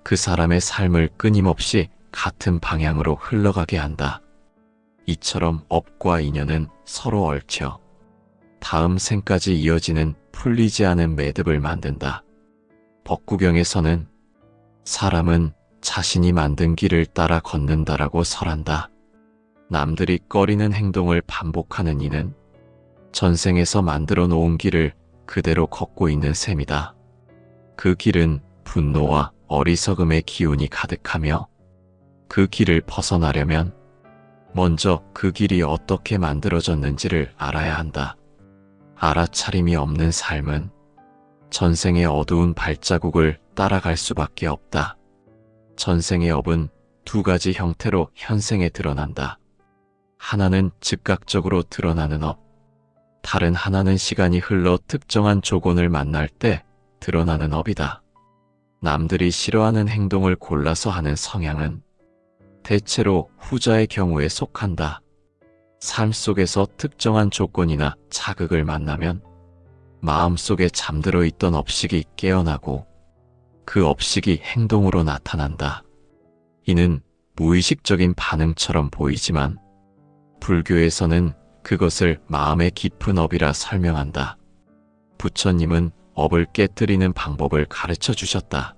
그 사람의 삶을 끊임없이 같은 방향으로 흘러가게 한다. 이처럼 업과 인연은 서로 얽혀 다음 생까지 이어지는 풀리지 않은 매듭을 만든다. 법구경에서는 사람은 자신이 만든 길을 따라 걷는다라고 설한다. 남들이 꺼리는 행동을 반복하는 이는 전생에서 만들어 놓은 길을 그대로 걷고 있는 셈이다. 그 길은 분노와 어리석음의 기운이 가득하며 그 길을 벗어나려면 먼저 그 길이 어떻게 만들어졌는지를 알아야 한다. 알아차림이 없는 삶은 전생의 어두운 발자국을 따라갈 수밖에 없다. 전생의 업은 두 가지 형태로 현생에 드러난다. 하나는 즉각적으로 드러나는 업, 다른 하나는 시간이 흘러 특정한 조건을 만날 때 드러나는 업이다. 남들이 싫어하는 행동을 골라서 하는 성향은 대체로 후자의 경우에 속한다. 삶 속에서 특정한 조건이나 자극을 만나면 마음속에 잠들어 있던 업식이 깨어나고 그 업식이 행동으로 나타난다. 이는 무의식적인 반응처럼 보이지만 불교에서는 그것을 마음의 깊은 업이라 설명한다. 부처님은 업을 깨뜨리는 방법을 가르쳐 주셨다.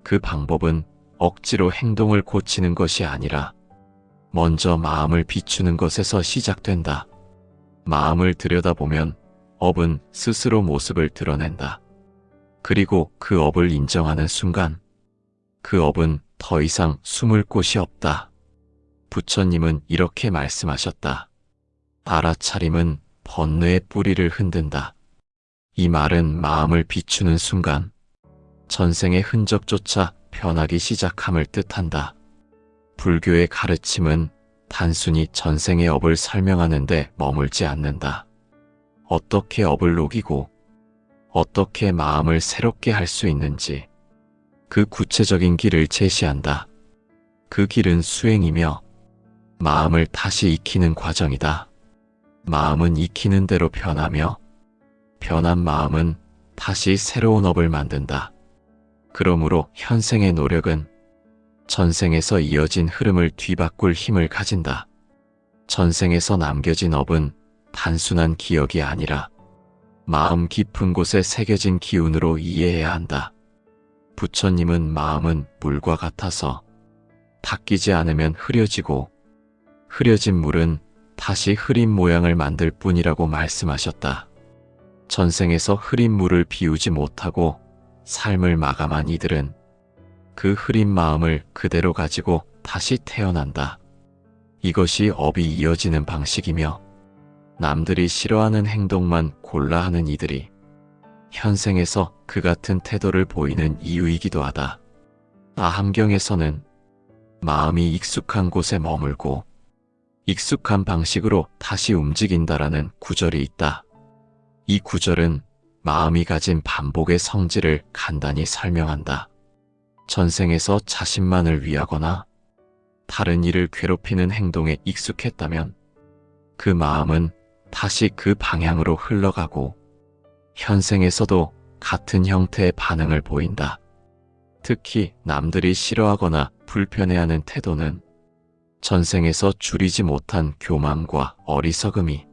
그 방법은 억지로 행동을 고치는 것이 아니라 먼저 마음을 비추는 것에서 시작된다. 마음을 들여다보면 업은 스스로 모습을 드러낸다. 그리고 그 업을 인정하는 순간 그 업은 더 이상 숨을 곳이 없다. 부처님은 이렇게 말씀하셨다. 알아차림은 번뇌의 뿌리를 흔든다. 이 말은 마음을 비추는 순간 전생의 흔적조차 변하기 시작함을 뜻한다. 불교의 가르침은 단순히 전생의 업을 설명하는 데 머물지 않는다. 어떻게 업을 녹이고 어떻게 마음을 새롭게 할 수 있는지 그 구체적인 길을 제시한다. 그 길은 수행이며 마음을 다시 익히는 과정이다. 마음은 익히는 대로 변하며 변한 마음은 다시 새로운 업을 만든다. 그러므로 현생의 노력은 전생에서 이어진 흐름을 뒤바꿀 힘을 가진다. 전생에서 남겨진 업은 단순한 기억이 아니라 마음 깊은 곳에 새겨진 기운으로 이해해야 한다. 부처님은 마음은 물과 같아서 바뀌지 않으면 흐려지고 흐려진 물은 다시 흐린 모양을 만들 뿐이라고 말씀하셨다. 전생에서 흐린 물을 비우지 못하고 삶을 마감한 이들은 그 흐린 마음을 그대로 가지고 다시 태어난다. 이것이 업이 이어지는 방식이며 남들이 싫어하는 행동만 골라 하는 이들이 현생에서 그 같은 태도를 보이는 이유이기도 하다. 아함경에서는 마음이 익숙한 곳에 머물고 익숙한 방식으로 다시 움직인다라는 구절이 있다. 이 구절은 마음이 가진 반복의 성질을 간단히 설명한다. 전생에서 자신만을 위하거나 다른 이를 괴롭히는 행동에 익숙했다면 그 마음은 다시 그 방향으로 흘러가고 현생에서도 같은 형태의 반응을 보인다. 특히 남들이 싫어하거나 불편해하는 태도는 전생에서 줄이지 못한 교만과 어리석음이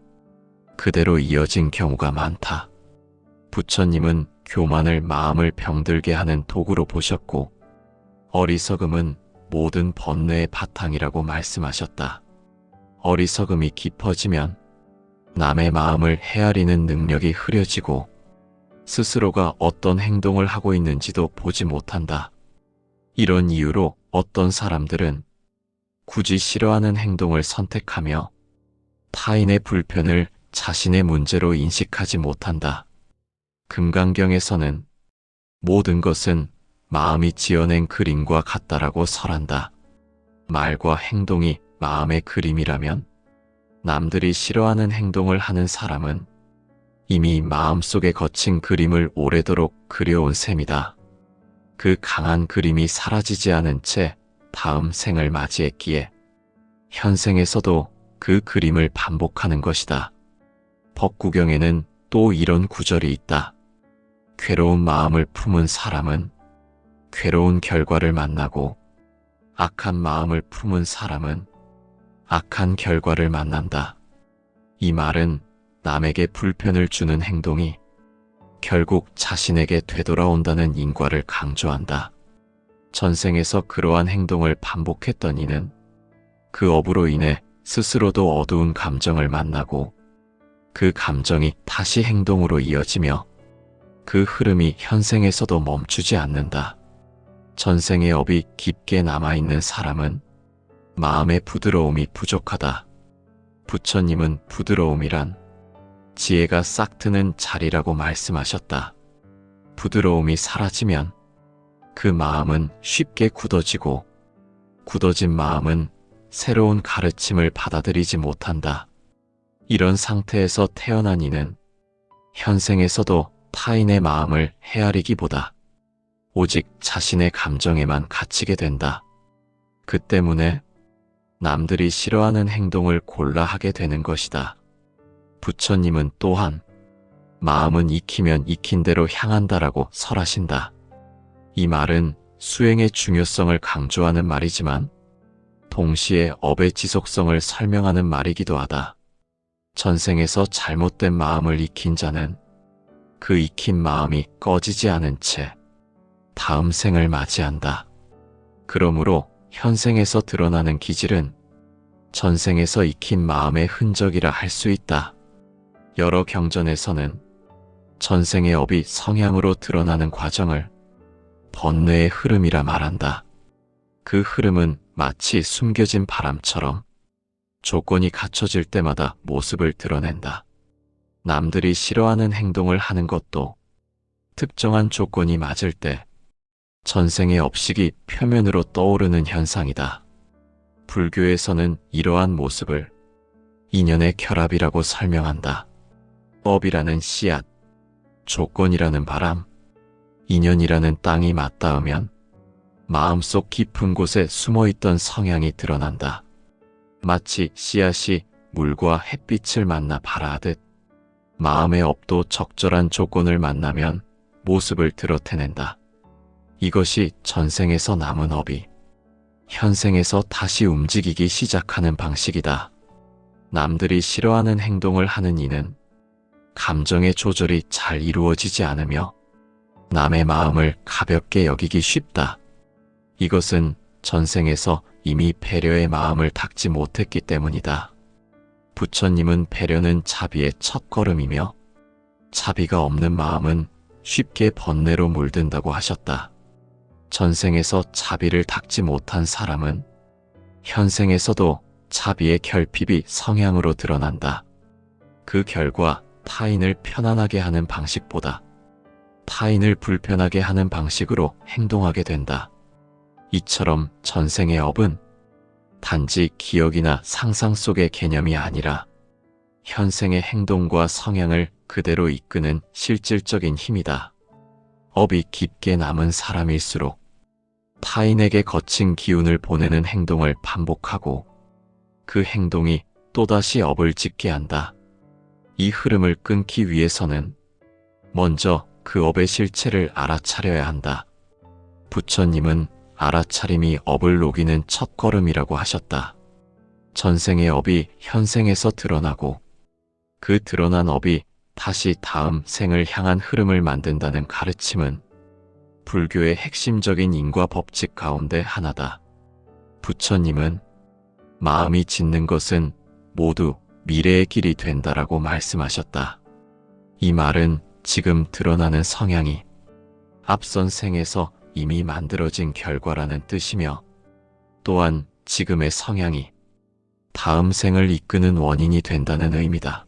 그대로 이어진 경우가 많다. 부처님은 교만을 마음을 병들게 하는 도구로 보셨고 어리석음은 모든 번뇌의 바탕이라고 말씀하셨다. 어리석음이 깊어지면 남의 마음을 헤아리는 능력이 흐려지고 스스로가 어떤 행동을 하고 있는지도 보지 못한다. 이런 이유로 어떤 사람들은 굳이 싫어하는 행동을 선택하며 타인의 불편을 자신의 문제로 인식하지 못한다. 금강경에서는 모든 것은 마음이 지어낸 그림과 같다라고 설한다. 말과 행동이 마음의 그림이라면 남들이 싫어하는 행동을 하는 사람은 이미 마음속에 거친 그림을 오래도록 그려온 셈이다. 그 강한 그림이 사라지지 않은 채 다음 생을 맞이했기에 현생에서도 그 그림을 반복하는 것이다. 법구경에는 또 이런 구절이 있다. 괴로운 마음을 품은 사람은 괴로운 결과를 만나고 악한 마음을 품은 사람은 악한 결과를 만난다. 이 말은 남에게 불편을 주는 행동이 결국 자신에게 되돌아온다는 인과를 강조한다. 전생에서 그러한 행동을 반복했던 이는 그 업으로 인해 스스로도 어두운 감정을 만나고 그 감정이 다시 행동으로 이어지며 그 흐름이 현생에서도 멈추지 않는다. 전생의 업이 깊게 남아있는 사람은 마음의 부드러움이 부족하다. 부처님은 부드러움이란 지혜가 싹 트는 자리라고 말씀하셨다. 부드러움이 사라지면 그 마음은 쉽게 굳어지고 굳어진 마음은 새로운 가르침을 받아들이지 못한다. 이런 상태에서 태어난 이는 현생에서도 타인의 마음을 헤아리기보다 오직 자신의 감정에만 갇히게 된다. 그 때문에 남들이 싫어하는 행동을 골라 하게 되는 것이다. 부처님은 또한 마음은 익히면 익힌 대로 향한다라고 설하신다. 이 말은 수행의 중요성을 강조하는 말이지만 동시에 업의 지속성을 설명하는 말이기도 하다. 전생에서 잘못된 마음을 익힌 자는 그 익힌 마음이 꺼지지 않은 채 다음 생을 맞이한다. 그러므로 현생에서 드러나는 기질은 전생에서 익힌 마음의 흔적이라 할 수 있다. 여러 경전에서는 전생의 업이 성향으로 드러나는 과정을 번뇌의 흐름이라 말한다. 그 흐름은 마치 숨겨진 바람처럼 조건이 갖춰질 때마다 모습을 드러낸다. 남들이 싫어하는 행동을 하는 것도 특정한 조건이 맞을 때 전생의 업식이 표면으로 떠오르는 현상이다. 불교에서는 이러한 모습을 인연의 결합이라고 설명한다. 업이라는 씨앗, 조건이라는 바람, 인연이라는 땅이 맞닿으면 마음속 깊은 곳에 숨어있던 성향이 드러난다. 마치 씨앗이 물과 햇빛을 만나 발아하듯 마음의 업도 적절한 조건을 만나면 모습을 드러내낸다. 이것이 전생에서 남은 업이 현생에서 다시 움직이기 시작하는 방식이다. 남들이 싫어하는 행동을 하는 이는 감정의 조절이 잘 이루어지지 않으며 남의 마음을 가볍게 여기기 쉽다. 이것은 전생에서 이미 배려의 마음을 닦지 못했기 때문이다. 부처님은 배려는 자비의 첫걸음이며 자비가 없는 마음은 쉽게 번뇌로 물든다고 하셨다. 전생에서 자비를 닦지 못한 사람은 현생에서도 자비의 결핍이 성향으로 드러난다. 그 결과 타인을 편안하게 하는 방식보다 타인을 불편하게 하는 방식으로 행동하게 된다. 이처럼 전생의 업은 단지 기억이나 상상 속의 개념이 아니라 현생의 행동과 성향을 그대로 이끄는 실질적인 힘이다. 업이 깊게 남은 사람일수록 타인에게 거친 기운을 보내는 행동을 반복하고 그 행동이 또다시 업을 짓게 한다. 이 흐름을 끊기 위해서는 먼저 그 업의 실체를 알아차려야 한다. 부처님은 알아차림이 업을 녹이는 첫걸음이라고 하셨다. 전생의 업이 현생에서 드러나고 그 드러난 업이 다시 다음 생을 향한 흐름을 만든다는 가르침은 불교의 핵심적인 인과 법칙 가운데 하나다. 부처님은 마음이 짓는 것은 모두 미래의 길이 된다라고 말씀하셨다. 이 말은 지금 드러나는 성향이 앞선 생에서 이미 만들어진 결과라는 뜻이며 또한 지금의 성향이 다음 생을 이끄는 원인이 된다는 의미다.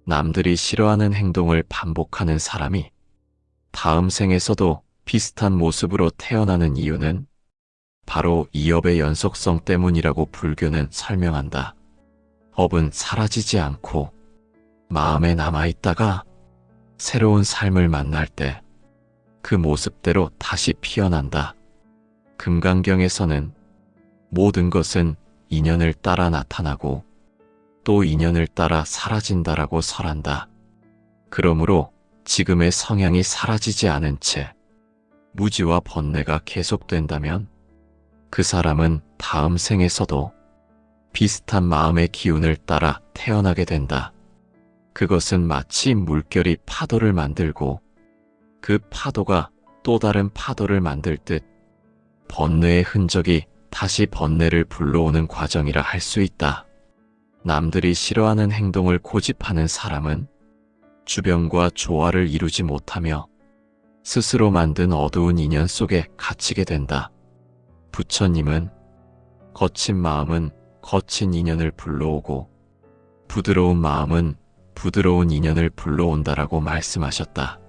남들이 싫어하는 행동을 반복하는 사람이 다음 생에서도 비슷한 모습으로 태어나는 이유는 바로 이 업의 연속성 때문이라고 불교는 설명한다. 업은 사라지지 않고 마음에 남아있다가 새로운 삶을 만날 때 그 모습대로 다시 피어난다. 금강경에서는 모든 것은 인연을 따라 나타나고 또 인연을 따라 사라진다라고 설한다. 그러므로 지금의 성향이 사라지지 않은 채 무지와 번뇌가 계속된다면 그 사람은 다음 생에서도 비슷한 마음의 기운을 따라 태어나게 된다. 그것은 마치 물결이 파도를 만들고 그 파도가 또 다른 파도를 만들 듯 번뇌의 흔적이 다시 번뇌를 불러오는 과정이라 할 수 있다. 남들이 싫어하는 행동을 고집하는 사람은 주변과 조화를 이루지 못하며 스스로 만든 어두운 인연 속에 갇히게 된다. 부처님은 거친 마음은 거친 인연을 불러오고 부드러운 마음은 부드러운 인연을 불러온다라고 말씀하셨다.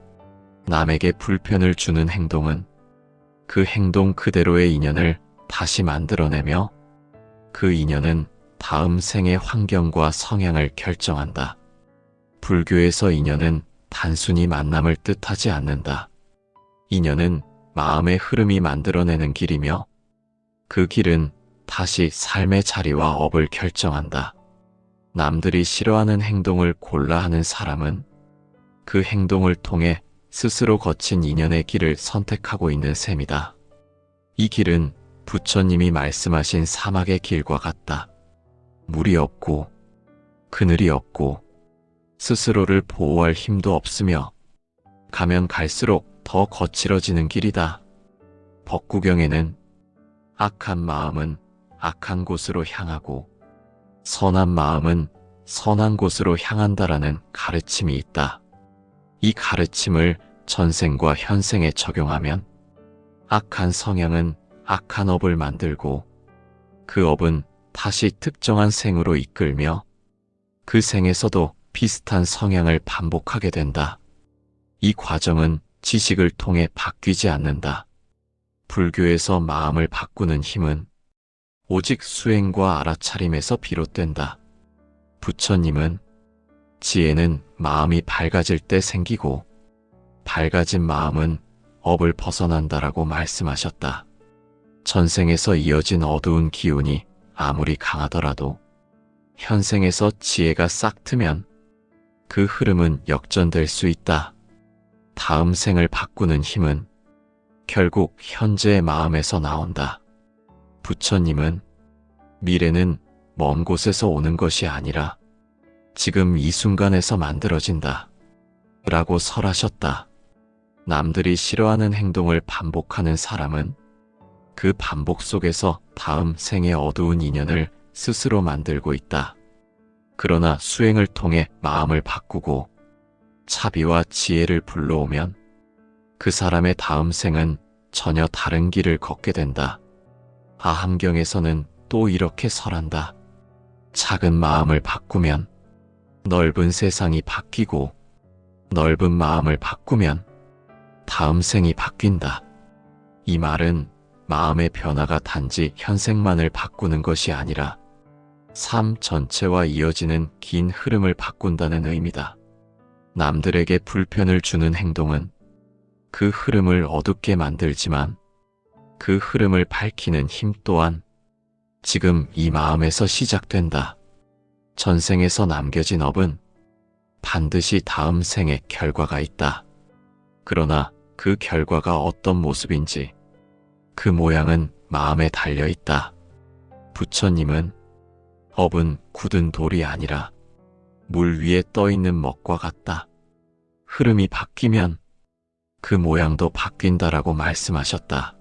남에게 불편을 주는 행동은 그 행동 그대로의 인연을 다시 만들어내며 그 인연은 다음 생의 환경과 성향을 결정한다. 불교에서 인연은 단순히 만남을 뜻하지 않는다. 인연은 마음의 흐름이 만들어내는 길이며 그 길은 다시 삶의 자리와 업을 결정한다. 남들이 싫어하는 행동을 골라 하는 사람은 그 행동을 통해 스스로 거친 인연의 길을 선택하고 있는 셈이다. 이 길은 부처님이 말씀하신 사막의 길과 같다. 물이 없고 그늘이 없고 스스로를 보호할 힘도 없으며 가면 갈수록 더 거칠어지는 길이다. 법구경에는 악한 마음은 악한 곳으로 향하고 선한 마음은 선한 곳으로 향한다라는 가르침이 있다. 이 가르침을 전생과 현생에 적용하면 악한 성향은 악한 업을 만들고 그 업은 다시 특정한 생으로 이끌며 그 생에서도 비슷한 성향을 반복하게 된다. 이 과정은 지식을 통해 바뀌지 않는다. 불교에서 마음을 바꾸는 힘은 오직 수행과 알아차림에서 비롯된다. 부처님은 지혜는 마음이 밝아질 때 생기고 밝아진 마음은 업을 벗어난다라고 말씀하셨다. 전생에서 이어진 어두운 기운이 아무리 강하더라도 현생에서 지혜가 싹 트면 그 흐름은 역전될 수 있다. 다음 생을 바꾸는 힘은 결국 현재의 마음에서 나온다. 부처님은 미래는 먼 곳에서 오는 것이 아니라 지금 이 순간에서 만들어진다 라고 설하셨다. 남들이 싫어하는 행동을 반복하는 사람은 그 반복 속에서 다음 생의 어두운 인연을 스스로 만들고 있다. 그러나 수행을 통해 마음을 바꾸고 차비와 지혜를 불러오면 그 사람의 다음 생은 전혀 다른 길을 걷게 된다. 아함경에서는 또 이렇게 설한다. 작은 마음을 바꾸면 넓은 세상이 바뀌고 넓은 마음을 바꾸면 다음 생이 바뀐다. 이 말은 마음의 변화가 단지 현생만을 바꾸는 것이 아니라 삶 전체와 이어지는 긴 흐름을 바꾼다는 의미다. 남들에게 불편을 주는 행동은 그 흐름을 어둡게 만들지만 그 흐름을 밝히는 힘 또한 지금 이 마음에서 시작된다. 전생에서 남겨진 업은 반드시 다음 생에 결과가 있다. 그러나 그 결과가 어떤 모습인지 그 모양은 마음에 달려 있다. 부처님은 업은 굳은 돌이 아니라 물 위에 떠 있는 먹과 같다. 흐름이 바뀌면 그 모양도 바뀐다라고 말씀하셨다.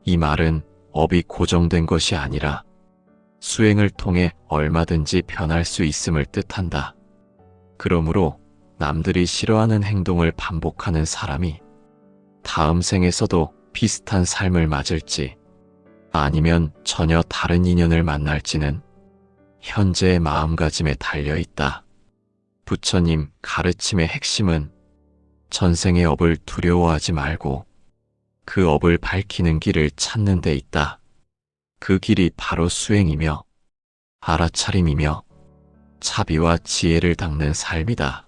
이 말은 업이 고정된 것이 아니라 수행을 통해 얼마든지 변할 수 있음을 뜻한다. 그러므로 남들이 싫어하는 행동을 반복하는 사람이 다음 생에서도 비슷한 삶을 맞을지 아니면 전혀 다른 인연을 만날지는 현재의 마음가짐에 달려 있다. 부처님 가르침의 핵심은 전생의 업을 두려워하지 말고 그 업을 밝히는 길을 찾는 데 있다. 그 길이 바로 수행이며 알아차림이며 차비와 지혜를 닦는 삶이다.